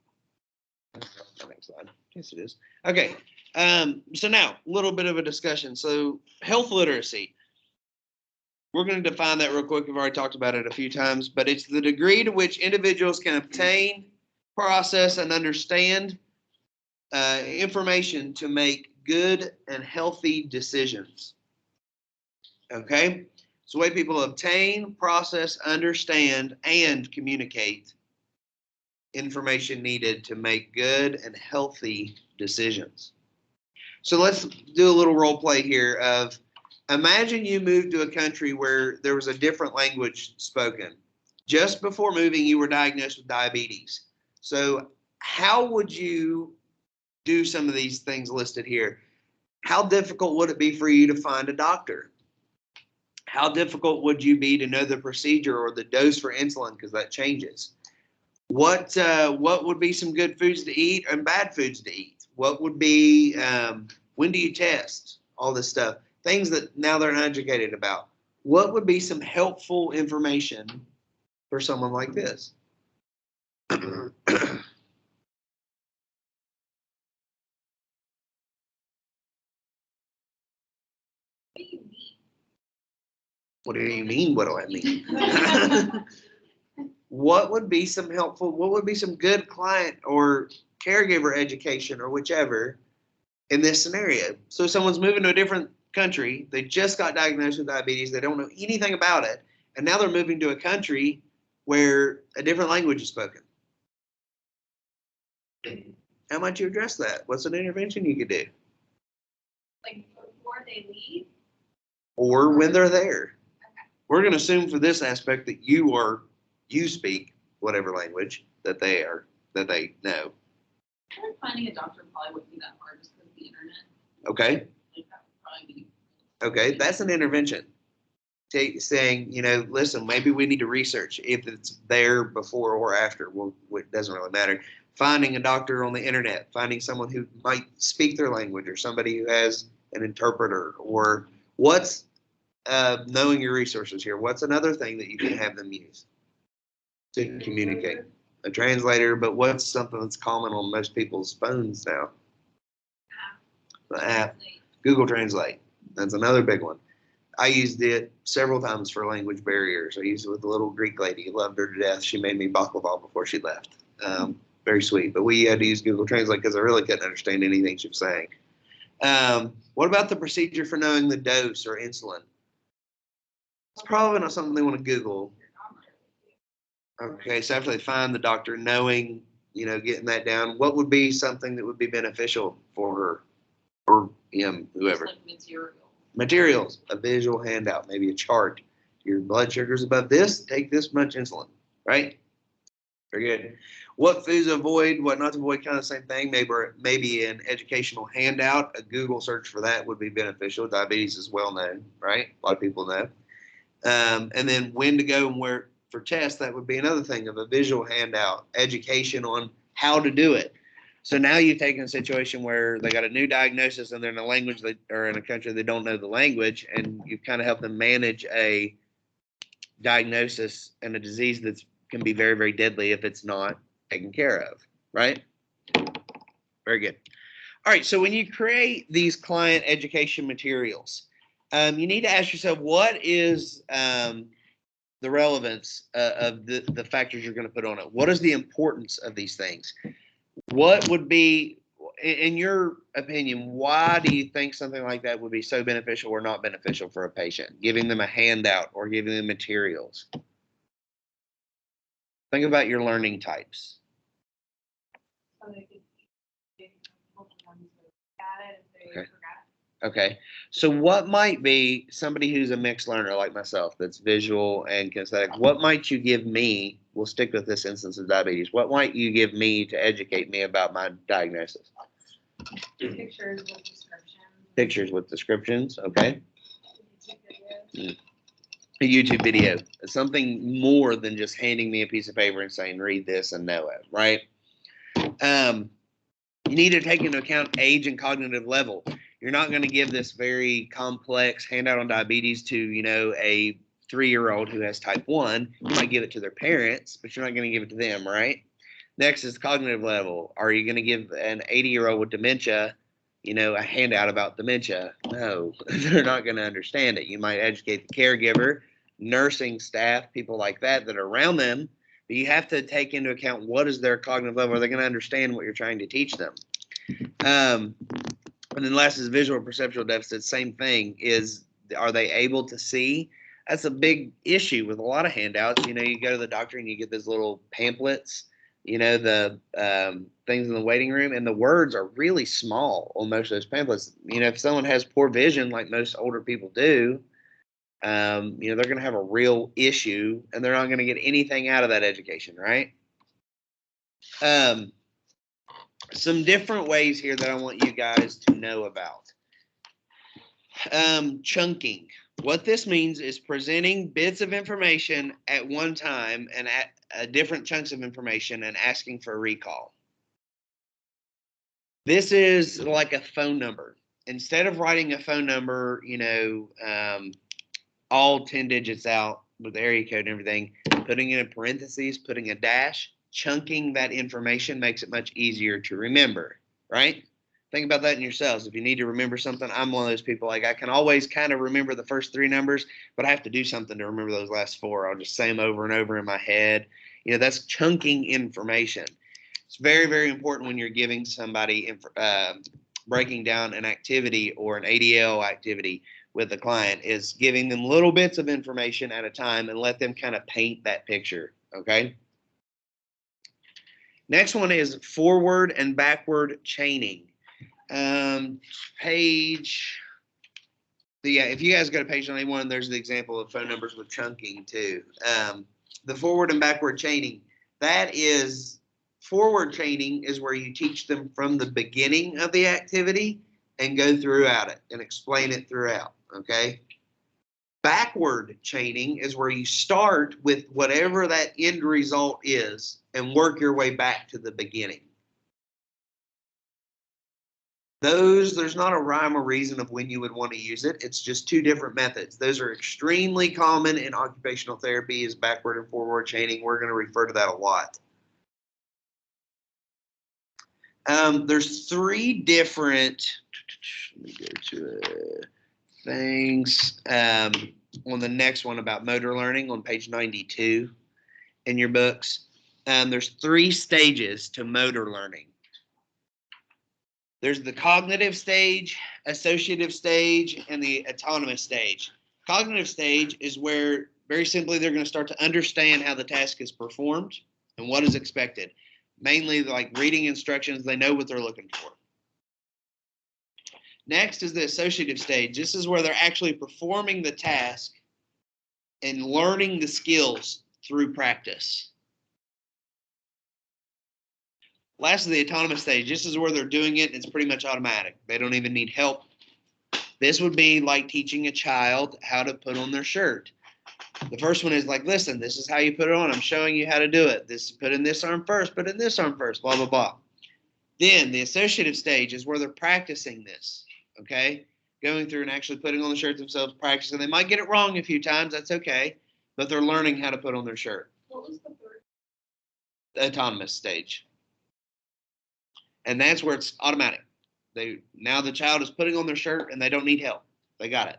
Next slide. Yes, it is. Okay. So now, a little bit of a discussion. So health literacy. We're going to define that real quick. We've already talked about it a few times, but it's the degree to which individuals can obtain, process, and understand information to make good and healthy decisions. Okay? It's the way people obtain, process, understand, and communicate information needed to make good and healthy decisions. So let's do a little role play here of, imagine you moved to a country where there was a different language spoken. Just before moving, you were diagnosed with diabetes. So how would you do some of these things listed here? How difficult would it be for you to find a doctor? How difficult would you be to know the procedure or the dose for insulin, because that changes? What would be some good foods to eat and bad foods to eat? What would be, when do you test? All this stuff. Things that now they're uneducated about. What would be some helpful information for someone like this? What do you mean? What do I mean? What would be some helpful, what would be some good client or caregiver education or whichever in this scenario? So someone's moving to a different country, they just got diagnosed with diabetes, they don't know anything about it, and now they're moving to a country where a different language is spoken. How might you address that? What's an intervention you could do? Like before they leave? Or when they're there. We're going to assume for this aspect that you speak whatever language that they know. I feel like finding a doctor probably wouldn't be that hard just because of the internet. Okay. Like that would probably be. Okay, that's an intervention. Saying, listen, maybe we need to research if it's there before or after. Well, it doesn't really matter. Finding a doctor on the internet, finding someone who might speak their language, or somebody who has an interpreter, or what's knowing your resources here. What's another thing that you can have them use to communicate? A translator, but what's something that's common on most people's phones now? The app. Google Translate. That's another big one. I used it several times for language barriers. I used it with a little Greek lady. Loved her to death. She made me baklava before she left. Very sweet. But we had to use Google Translate because I really couldn't understand anything she was saying. What about the procedure for knowing the dose or insulin? It's probably not something they want to Google. Okay, so after they find the doctor, knowing, getting that down, what would be something that would be beneficial for her or him, whoever? Just like material. Materials, a visual handout, maybe a chart. Your blood sugar's above this, take this much insulin, right? Very good. What foods to avoid, what not to avoid, kind of the same thing. Maybe an educational handout, a Google search for that would be beneficial. Diabetes is well known, right? A lot of people know. And then when to go and where for tests, that would be another thing of a visual handout, education on how to do it. So now you've taken a situation where they got a new diagnosis and they're in a language that, or in a country they don't know the language, and you've kind of helped them manage a diagnosis and a disease that can be very, very deadly if it's not taken care of, right? Very good. All right, so when you create these client education materials, you need to ask yourself, what is the relevance of the factors you're going to put on it? What is the importance of these things? What would be, in your opinion, why do you think something like that would be so beneficial or not beneficial for a patient? Giving them a handout or giving them materials? Think about your learning types. So they could maybe multiple times got it if they Okay. forgot. Okay. So what might be somebody who's a mixed learner like myself that's visual and kinesthetic? What might you give me? We'll stick with this instance of diabetes. What might you give me to educate me about my diagnosis? Pictures with descriptions. Pictures with descriptions. Okay. YouTube videos. A YouTube video. It's something more than just handing me a piece of paper and saying, read this and know it, right? You need to take into account age and cognitive level. You're not going to give this very complex handout on diabetes to, a 3-year-old who has type 1. You might give it to their parents, but you're not going to give it to them, right? Next is cognitive level. Are you going to give an 80-year-old with dementia, a handout about dementia? No, they're not going to understand it. You might educate the caregiver, nursing staff, people like that are around them. But you have to take into account what is their cognitive level. Are they going to understand what you're trying to teach them? And then last is visual perceptual deficit. Same thing are they able to see? That's a big issue with a lot of handouts. You go to the doctor and you get those little pamphlets, the things in the waiting room, and the words are really small on most of those pamphlets. If someone has poor vision, like most older people do, they're going to have a real issue and they're not going to get anything out of that education, right? Some different ways here that I want you guys to know about. Chunking. What this means is presenting bits of information at one time and at different chunks of information and asking for a recall. This is like a phone number. Instead of writing a phone number, all 10 digits out with the area code and everything, putting it in parentheses, putting a dash, chunking that information makes it much easier to remember, right? Think about that in yourselves. If you need to remember something, I'm one of those people, like I can always kind of remember the first 3 numbers, but I have to do something to remember those last 4. I'll just say them over and over in my head. That's chunking information. It's very, very important when you're giving somebody breaking down an activity or an ADL activity with the client, is giving them little bits of information at a time and let them kind of paint that picture, okay? Next one is forward and backward chaining. If you guys go to page 91, there's the example of phone numbers with chunking too. The forward and backward chaining, forward chaining is where you teach them from the beginning of the activity and go throughout it and explain it throughout, okay? Backward chaining is where you start with whatever that end result is and work your way back to the beginning. There's not a rhyme or reason of when you would want to use it. It's just 2 different methods. Those are extremely common in occupational therapy, is backward and forward chaining. We're going to refer to that a lot. There's 3 different, let me go to things on the next one about motor learning on page 92 in your books. There's 3 stages to motor learning. There's the cognitive stage, associative stage, and the autonomous stage. Cognitive stage is where, very simply, they're going to start to understand how the task is performed and what is expected. Mainly like reading instructions, they know what they're looking for. Next is the associative stage. This is where they're actually performing the task and learning the skills through practice. Last is the autonomous stage. This is where they're doing it. It's pretty much automatic. They don't even need help. This would be like teaching a child how to put on their shirt. The first one is like, listen, this is how you put it on. I'm showing you how to do it. Put in this arm first, put in this arm first, blah, blah, blah. Then the associative stage is where they're practicing this, okay? Going through and actually putting on the shirt themselves, practicing. They might get it wrong a few times. That's okay. But they're learning how to put on their shirt. What was the 3rd? The autonomous stage. And that's where it's automatic. Now the child is putting on their shirt and they don't need help. They got it.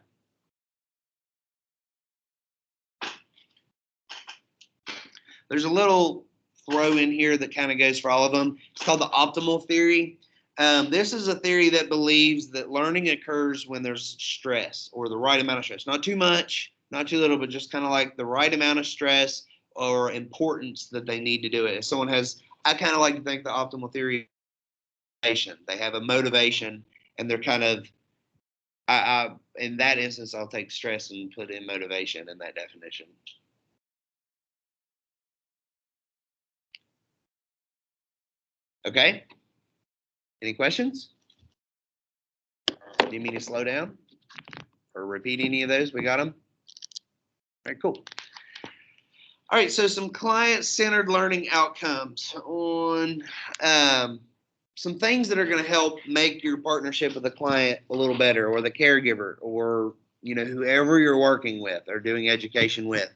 There's a little throw in here that kind of goes for all of them. It's called the optimal theory. This is a theory that believes that learning occurs when there's stress, or the right amount of stress. Not too much, not too little, but just kind of like the right amount of stress or importance that they need to do it. If someone has, I kind of like to think the optimal theory, they have a motivation and they're kind of, in that instance, I'll take stress and put in motivation in that definition. Okay. Any questions? Do you mean to slow down or repeat any of those? We got them? All right, cool. All right, so some client-centered learning outcomes on some things that are going to help make your partnership with the client a little better, or the caregiver, or whoever you're working with or doing education with.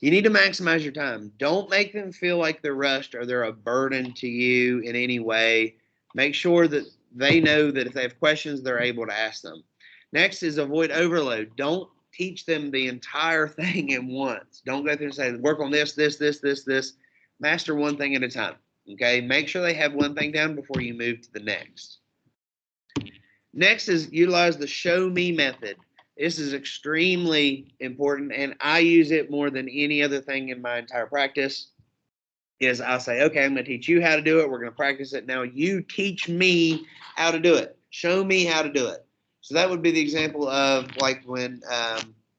You need to maximize your time. Don't make them feel like they're rushed or they're a burden to you in any way. Make sure that they know that if they have questions, they're able to ask them. Next is avoid overload. Don't teach them the entire thing at once. Don't go through and say, work on this. Master one thing at a time. Okay? Make sure they have one thing down before you move to the next. Next is utilize the show me method. This is extremely important, and I use it more than any other thing in my entire practice. Is I'll say, okay, I'm going to teach you how to do it. We're going to practice it. Now you teach me how to do it. Show me how to do it. So that would be the example of like when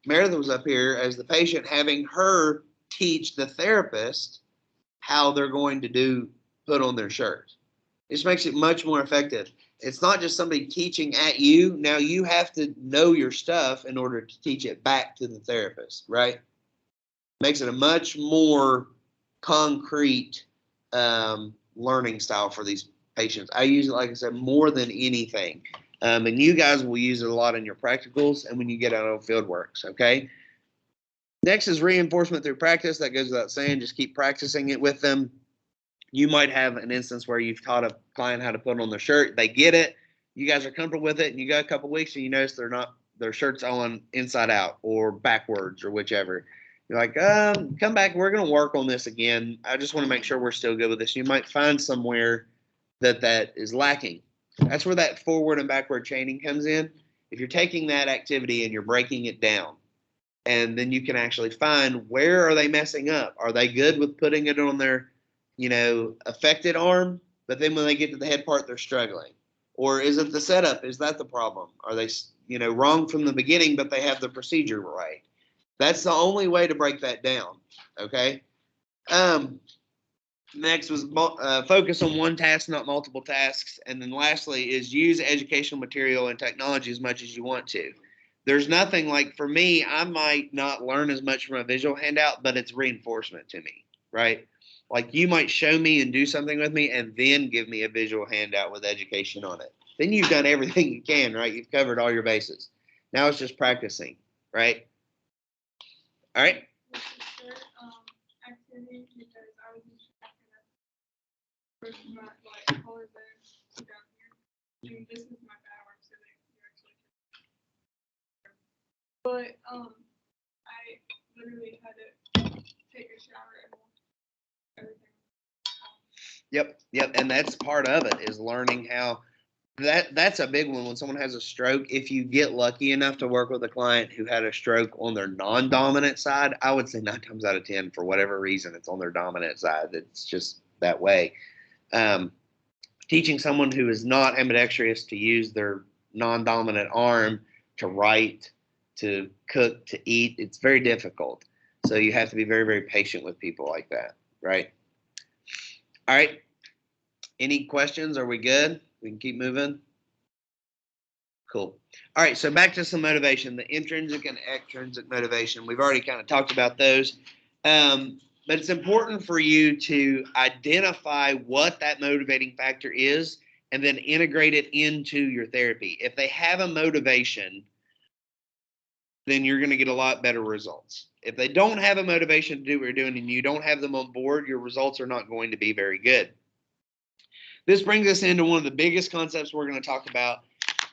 Meredith was up here as the patient, having her teach the therapist how they're going to put on their shirt. This makes it much more effective. It's not just somebody teaching at you. Now you have to know your stuff in order to teach it back to the therapist, right? Makes it a much more concrete learning style for these patients. I use it, like I said, more than anything. And you guys will use it a lot in your practicals and when you get out on field works, okay? Next is reinforcement through practice. That goes without saying. Just keep practicing it with them. You might have an instance where you've taught a client how to put on their shirt. They get it. You guys are comfortable with it, and you got a couple weeks, and you notice their shirt's on inside out or backwards or whichever. You're like, come back. We're going to work on this again. I just want to make sure we're still good with this. You might find somewhere that is lacking. That's where that forward and backward chaining comes in. If you're taking that activity and you're breaking it down, and then you can actually find where are they messing up. Are they good with putting it on their affected arm, but then when they get to the head part, they're struggling? Or is it the setup? Is that the problem? Are they, wrong from the beginning, but they have the procedure right? That's the only way to break that down. Okay. Next was focus on one task, not multiple tasks. And then lastly is use educational material and technology as much as you want to. There's nothing like, for me, I might not learn as much from a visual handout, but it's reinforcement to me, right? Like you might show me and do something with me and then give me a visual handout with education on it. Then you've done everything you can, right? You've covered all your bases. Now it's just practicing, right? All right. Activity because I was instructed at like color down here. And this is my bad work, so you actually can. But I literally had to take a shower and everything. Yep. And that's part of it, is learning how that's a big one. When someone has a stroke, if you get lucky enough to work with a client who had a stroke on their non-dominant side, I would say 9 times out of 10, for whatever reason, it's on their dominant side. It's just that way. Teaching someone who is not ambidextrous to use their non-dominant arm to write, to cook, to eat, it's very difficult. So you have to be very, very patient with people like that, right? All right. Any questions? Are we good? We can keep moving. Cool. All right. So back to some motivation, the intrinsic and extrinsic motivation. We've already kind of talked about those. But it's important for you to identify what that motivating factor is and then integrate it into your therapy. If they have a motivation, then you're going to get a lot better results. If they don't have a motivation to do what you're doing and you don't have them on board, your results are not going to be very good. This brings us into one of the biggest concepts we're going to talk about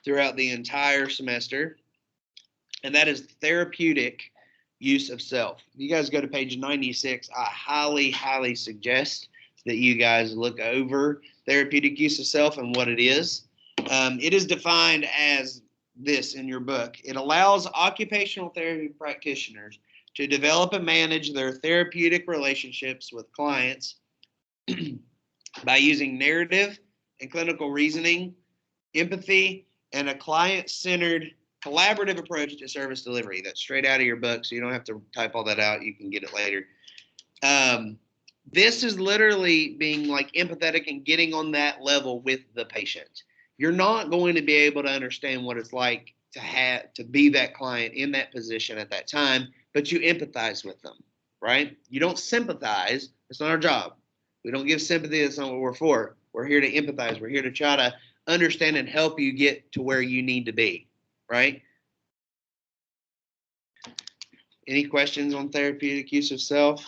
throughout the entire semester, and that is therapeutic use of self. If you guys go to page 96, I highly, highly suggest that you guys look over therapeutic use of self and what it is. It is defined as this in your book. It allows occupational therapy practitioners to develop and manage their therapeutic relationships with clients by using narrative and clinical reasoning, empathy, and a client-centered collaborative approach to service delivery. That's straight out of your book, so you don't have to type all that out. You can get it later. This is literally being like empathetic and getting on that level with the patient. You're not going to be able to understand what it's like to be that client in that position at that time, but you empathize with them, right? You don't sympathize. That's not our job. We don't give sympathy. That's not what we're for. We're here to empathize. We're here to try to understand and help you get to where you need to be, right? Any questions on therapeutic use of self?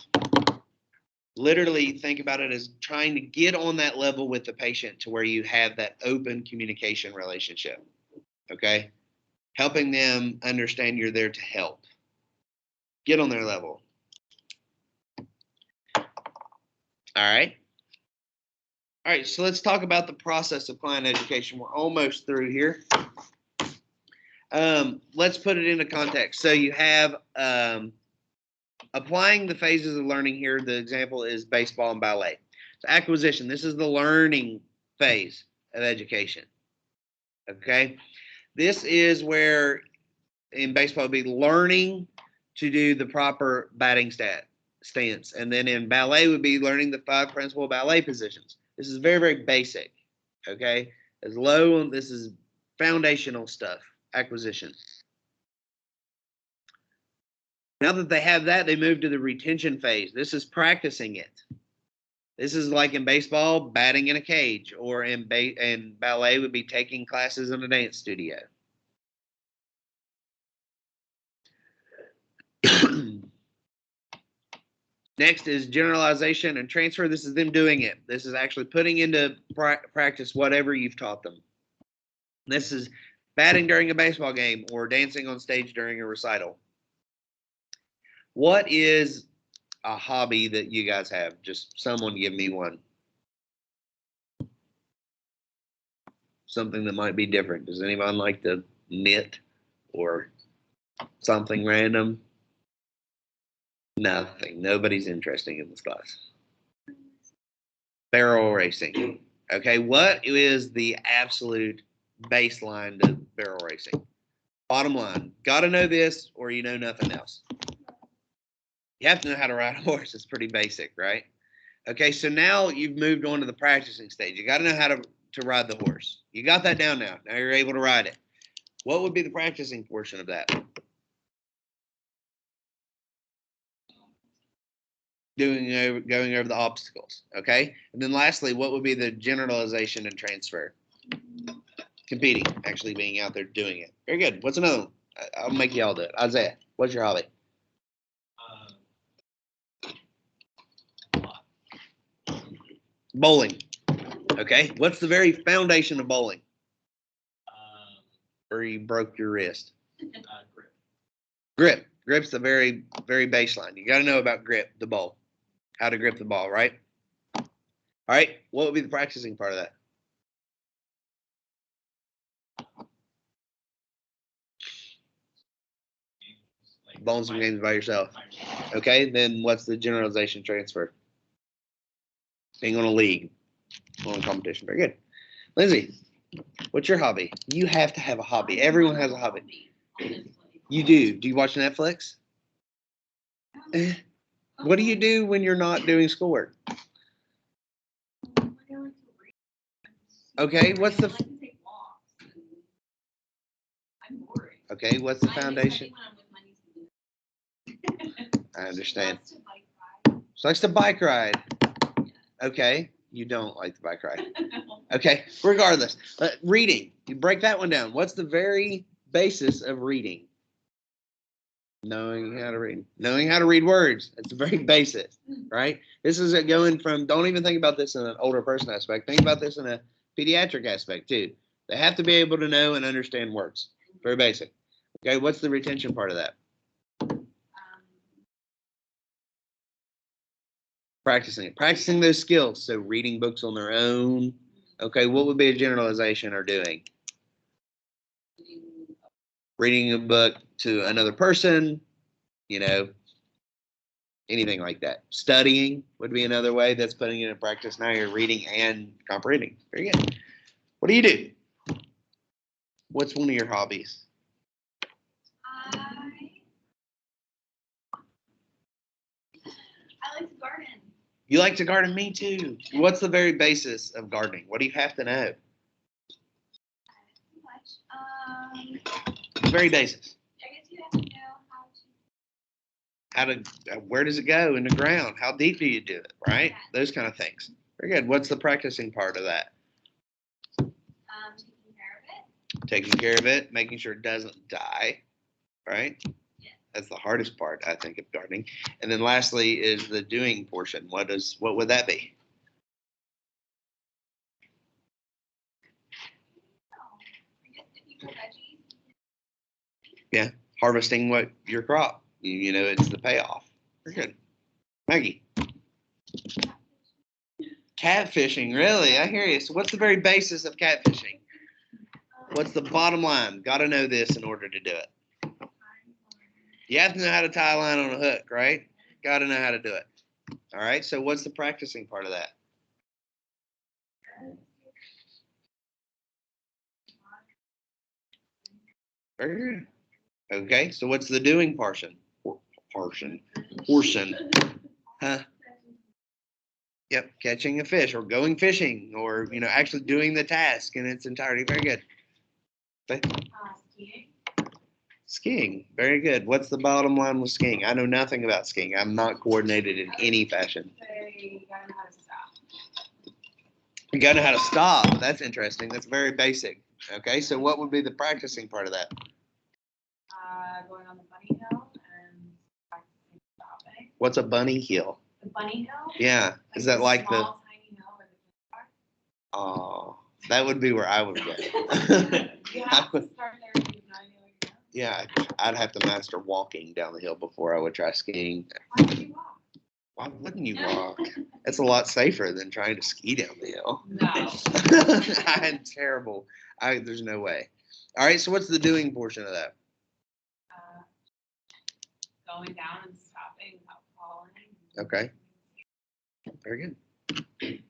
Literally think about it as trying to get on that level with the patient to where you have that open communication relationship, okay? Helping them understand you're there to help. Get on their level. All right. All right, so let's talk about the process of client education. We're almost through here. Let's put it into context. So you have applying the phases of learning here. The example is baseball and ballet. So acquisition, this is the learning phase of education. Okay. This is where in baseball would be learning to do the proper batting stance. And then in ballet would be learning the 5 principal ballet positions. This is very, very basic. Okay. As low, this is foundational stuff, acquisition. Now that they have that, they move to the retention phase. This is practicing it. This is like in baseball, batting in a cage, or in ballet would be taking classes in a dance studio. Next is generalization and transfer. This is them doing it. This is actually putting into practice whatever you've taught them. This is batting during a baseball game or dancing on stage during a recital. What is a hobby that you guys have? Just someone give me one. Something that might be different. Does anyone like to knit or something random? Nothing. Nobody's interested in this class. Barrel racing. Okay, what is the absolute baseline to barrel racing? Bottom line, got to know this or you know nothing else. You have to know how to ride a horse. It's pretty basic, right? Okay, so now you've moved on to the practicing stage. You got to know how to ride the horse. You got that down now. Now you're able to ride it. What would be the practicing portion of that? Going over the obstacles, okay? And then lastly, what would be the generalization and transfer? Competing, actually being out there doing it. Very good. What's another one? I'll make y'all do it. Isaiah, what's your hobby? Bowling. Okay. What's the very foundation of bowling? Or you broke your wrist? Grip. Grip. Grip's the very, very baseline. You got to know about grip, the ball. How to grip the ball, right? All right. What would be the practicing part of that? Bowling some games by yourself. Okay. Then what's the generalization transfer? Being on a league, on a competition. Very good. Lindsay, what's your hobby? You have to have a hobby. Everyone has a hobby. You do. Do you watch Netflix? What do you do when you're not doing schoolwork? Okay, what's the... Okay, what's the foundation? I understand. She likes to bike ride. Okay, you don't like the bike ride. Okay, regardless. Reading, you break that one down. What's the very basis of reading? Knowing how to read. Knowing how to read words. It's the very basic, right? This is going from, don't even think about this in an older person aspect. Think about this in a pediatric aspect too. They have to be able to know and understand words. Very basic. Okay, what's the retention part of that? Practicing it. Practicing those skills. So reading books on their own. Okay, what would be a generalization or doing? Reading a book to another person, you know, anything like that. Studying would be another way. That's putting it in practice. Now you're reading and comprehending. Very good. What do you do? What's one of your hobbies? I like to garden. You like to garden? Me too. What's the very basis of gardening? What do you have to know? Too much. Very basis. I guess you have to know how to. Where does it go in the ground? How deep do you do it? Right? Those kind of things. Very good. What's the practicing part of that? Taking care of it. Taking care of it, making sure it doesn't die. Right? Yeah. That's the hardest part, I think, of gardening. And then lastly is the doing portion. What would that be? I guess if you grow veggies. Yeah, harvesting your crop. You know, it's the payoff. Very good. Maggie. Catfishing, really? I hear you. So what's the very basis of catfishing? What's the bottom line? Got to know this in order to do it. You have to know how to tie a line on a hook, right? Got to know how to do it. All right, so what's the practicing part of that? Very good. Okay, so what's the doing portion? Portion. Huh? Yep, catching a fish or going fishing or, you know, actually doing the task in its entirety. Very good. Okay. Skiing. Skiing. Very good. What's the bottom line with skiing? I know nothing about skiing. I'm not coordinated in any fashion. You gotta know how to stop. You got to know how to stop. That's interesting. That's very basic. Okay, so what would be the practicing part of that? Going on the bunny hill and practicing stopping. What's a bunny hill? The bunny hill? Yeah. Is that like the? Small, tiny hill where the kids are. Oh, that would be where I would go. You have to start there if you have no idea where you're going. Yeah, I'd have to master walking down the hill before I would try skiing. Why would you walk? Why wouldn't you walk? That's a lot safer than trying to ski down the hill. No. I'm terrible. There's no way. All right, so what's the doing portion of that? Going down and stopping without falling. Okay. Very good.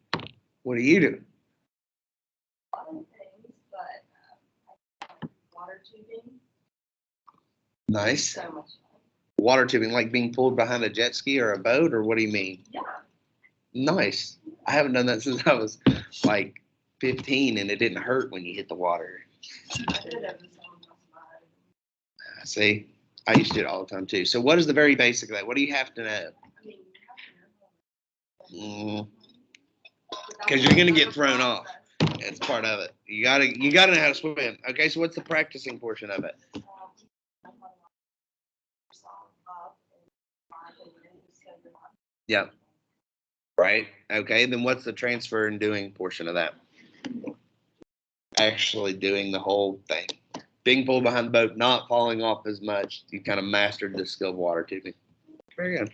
What do you do? A lot of things, but I like water tubing. Nice. So much fun. Water tubing, like being pulled behind a jet ski or a boat, or what do you mean? Yeah. Nice. I haven't done that since I was like 15, and it didn't hurt when you hit the water. I did it every time I was See, I used to do it all the time too. So what is the very basic of that? What do you have to know? I mean, you have to know. Because you're gonna get thrown off. It's part of it. You gotta know how to swim. Okay, so what's the practicing portion of it? Yeah. Right. Okay. Then what's the transfer and doing portion of that? Actually doing the whole thing. Being pulled behind the boat, not falling off as much. You kind of mastered the skill of water tubing. Very good.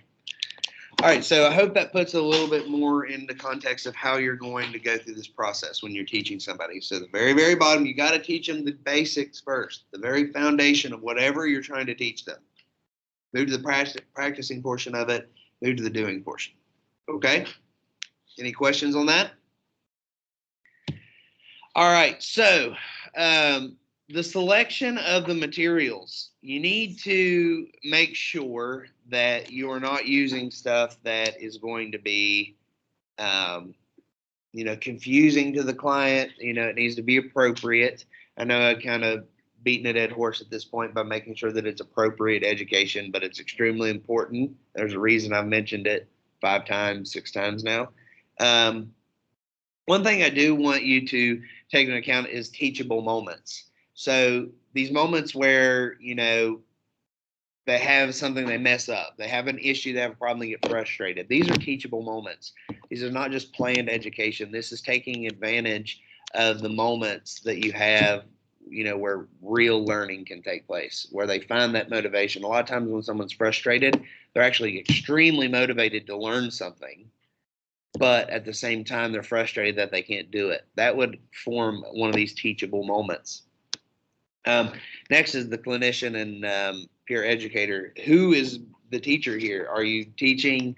All right. So I hope that puts a little bit more in the context of how you're going to go through this process when you're teaching somebody. So the very, very bottom, you got to teach them the basics first, the very foundation of whatever you're trying to teach them. Move to the practicing portion of it. Move to the doing portion. Okay. Any questions on that? All right. So the selection of the materials, you need to make sure that you are not using stuff that is going to be, confusing to the client. It needs to be appropriate. I know I kind of beating a dead horse at this point by making sure that it's appropriate education, but it's extremely important. There's a reason I've mentioned it 5 times, 6 times now. One thing I do want you to take into account is teachable moments. So these moments where, they have something, they mess up, they have an issue, they have a problem, they get frustrated. These are teachable moments. These are not just planned education. This is taking advantage of the moments that you have, where real learning can take place, where they find that motivation. A lot of times when someone's frustrated, they're actually extremely motivated to learn something, but at the same time, they're frustrated that they can't do it. That would form one of these teachable moments. Next is the clinician and peer educator. Who is the teacher here? Are you teaching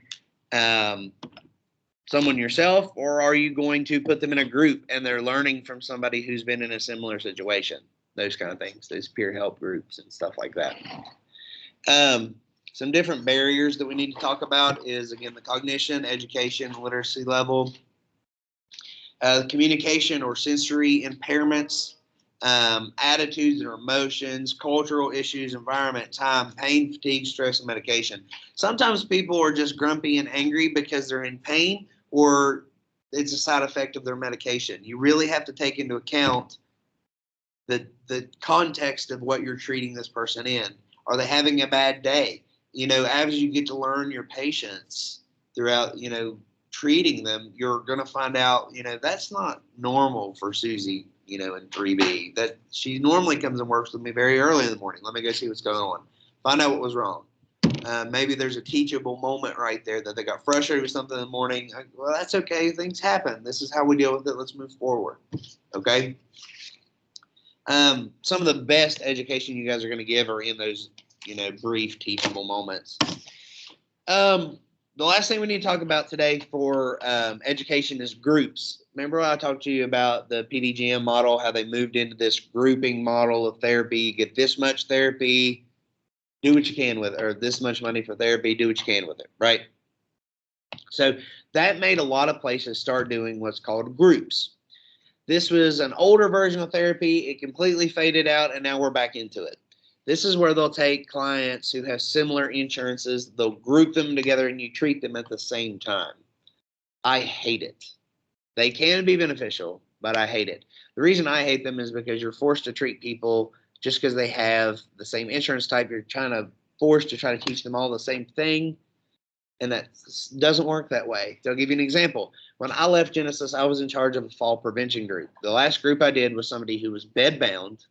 someone yourself, or are you going to put them in a group and they're learning from somebody who's been in a similar situation? Those kind of things, those peer help groups and stuff like that. Some different barriers that we need to talk about is, again, the cognition, education, literacy level, communication or sensory impairments, attitudes or emotions, cultural issues, environment, time, pain, fatigue, stress, and medication. Sometimes people are just grumpy and angry because they're in pain, or it's a side effect of their medication. You really have to take into account the context of what you're treating this person in. Are they having a bad day? As you get to learn your patients throughout, treating them, you're going to find out, that's not normal for Susie, in 3B. That she normally comes and works with me very early in the morning. Let me go see what's going on. Find out what was wrong. Maybe there's a teachable moment right there that they got frustrated with something in the morning. Well, that's okay. Things happen. This is how we deal with it. Let's move forward. Okay. Some of the best education you guys are going to give are in those, brief teachable moments. The last thing we need to talk about today for education is groups. Remember I talked to you about the PDGM model, how they moved into this grouping model of therapy. You get this much therapy, do what you can with it, or this much money for therapy, do what you can with it, right? So that made a lot of places start doing what's called groups. This was an older version of therapy. It completely faded out, and now we're back into it. This is where they'll take clients who have similar insurances, they'll group them together, and you treat them at the same time. I hate it. They can be beneficial, but I hate it. The reason I hate them is because you're forced to treat people just because they have the same insurance type. You're forced to try to teach them all the same thing, and that doesn't work that way. So I'll give you an example. When I left Genesis, I was in charge of a fall prevention group. The last group I did was somebody who was bedbound,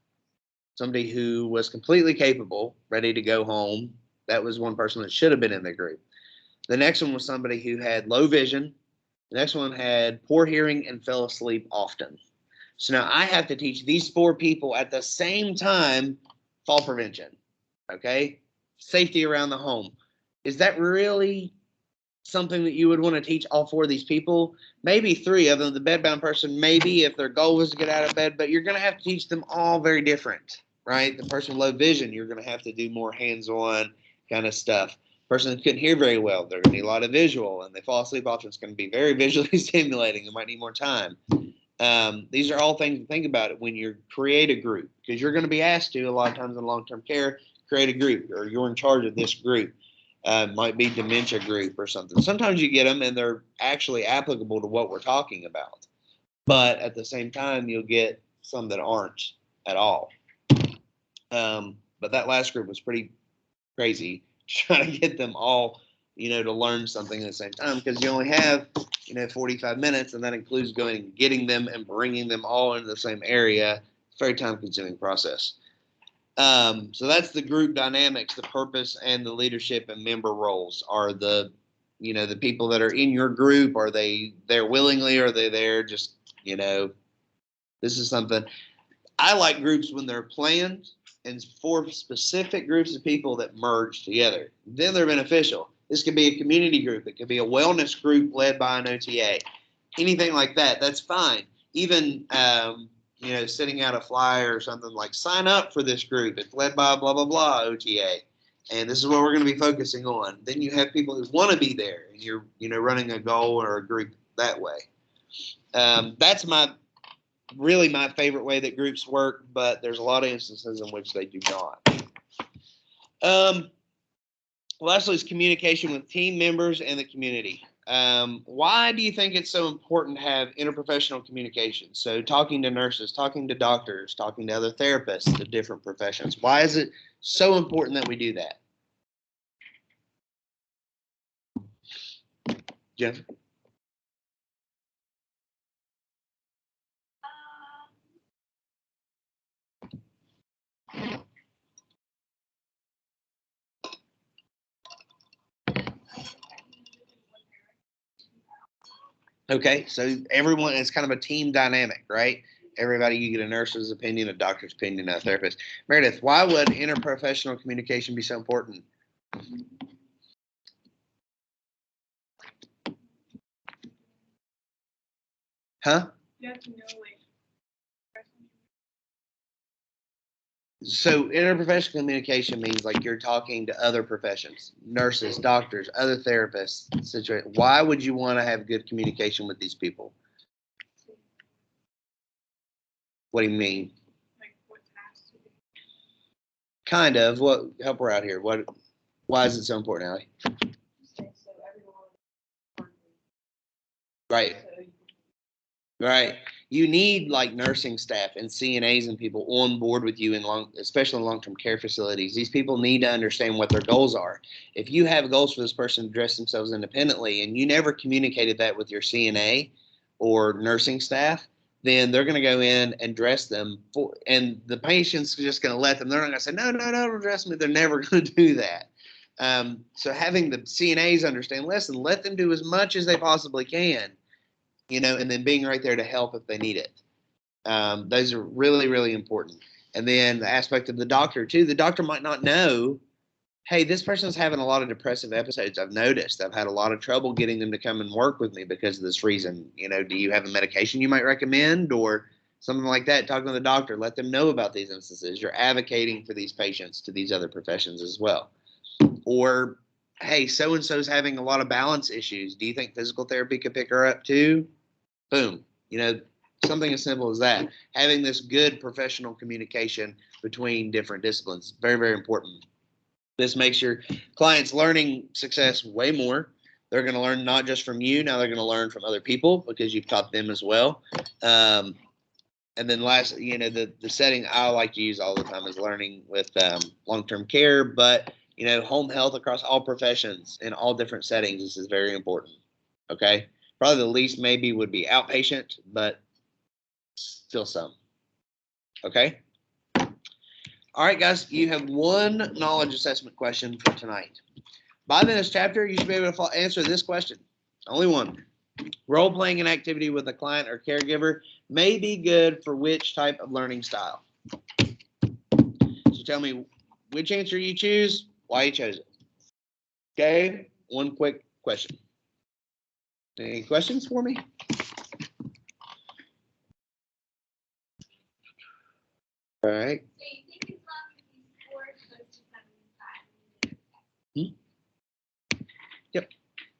somebody who was completely capable, ready to go home. That was one person that should have been in the group. The next one was somebody who had low vision. The next one had poor hearing and fell asleep often. So now I have to teach these 4 people at the same time fall prevention, okay? Safety around the home. Is that really something that you would want to teach all 4 of these people? Maybe 3 of them, the bedbound person, maybe if their goal was to get out of bed, but you're going to have to teach them all very different, right? The person with low vision, you're going to have to do more hands-on kind of stuff. Person that couldn't hear very well, they're going to need a lot of visual, and they fall asleep often. It's going to be very visually stimulating. They might need more time. These are all things to think about when you create a group, because you're going to be asked to, a lot of times in long-term care, create a group, or you're in charge of this group. Might be dementia group or something. Sometimes you get them and they're actually applicable to what we're talking about. But at the same time, you'll get some that aren't at all. But that last group was pretty crazy, trying to get them all, to learn something at the same time, because you only have, 45 minutes, and that includes going and getting them and bringing them all into the same area. It's a very time-consuming process. So that's the group dynamics. The purpose and the leadership and member roles are the people that are in your group. Are they there willingly? Or are they there just, this is something. I like groups when they're planned and for specific groups of people that merge together. Then they're beneficial. This could be a community group. It could be a wellness group led by an OTA. Anything like that, that's fine. Even, sending out a flyer or something like, sign up for this group. It's led by blah, blah, blah OTA. And this is what we're going to be focusing on. Then you have people who want to be there, and you're, running a goal or a group that way. That's really my favorite way that groups work, but there's a lot of instances in which they do not. Lastly is communication with team members and the community. Why do you think it's so important to have interprofessional communication? So talking to nurses, talking to doctors, talking to other therapists of different professions. Why is it so important that we do that? Jennifer? Okay, so everyone, it's kind of a team dynamic, right? Everybody, you get a nurse's opinion, a doctor's opinion, a therapist. Meredith, why would interprofessional communication be so important? Huh? You have to know, like, So interprofessional communication means like you're talking to other professions, nurses, doctors, other therapists. Why would you want to have good communication with these people? What do you mean? like what tasks to do. Kind of. What? Help her out here. What? Why is it so important, Allie? So everyone. Right. So Right. You need like nursing staff and CNAs and people on board with you especially in long-term care facilities. These people need to understand what their goals are. If you have goals for this person to dress themselves independently and you never communicated that with your CNA or nursing staff, then they're going to go in and dress them and the patient's just going to let them. They're not going to say, no, don't dress me. They're never going to do that. So having the CNAs understand, listen, let them do as much as they possibly can. And then being right there to help if they need it. Those are really, really important. And then the aspect of the doctor too, the doctor might not know, hey, this person's having a lot of depressive episodes. I've noticed I've had a lot of trouble getting them to come and work with me because of this reason. Do you have a medication you might recommend or something like that? Talk to the doctor, let them know about these instances. You're advocating for these patients to these other professions as well. Or, hey, so-and-so's having a lot of balance issues. Do you think physical therapy could pick her up too? Boom. Something as simple as that. Having this good professional communication between different disciplines, very, very important. This makes your clients' learning success way more. They're going to learn not just from you. Now they're going to learn from other people because you've taught them as well. And then last, the setting I like to use all the time is learning with long-term care, but, home health across all professions in all different settings. This is very important. Okay. Probably the least maybe would be outpatient, but still some. Okay. All right, guys, you have one knowledge assessment question for tonight. By this chapter, you should be able to answer this question. Only one. Role playing an activity with a client or caregiver may be good for which type of learning style? So tell me which answer you choose, why you chose it. Okay, one quick question. Any questions for me? All right. So you think it's love sports, but it's just having fun?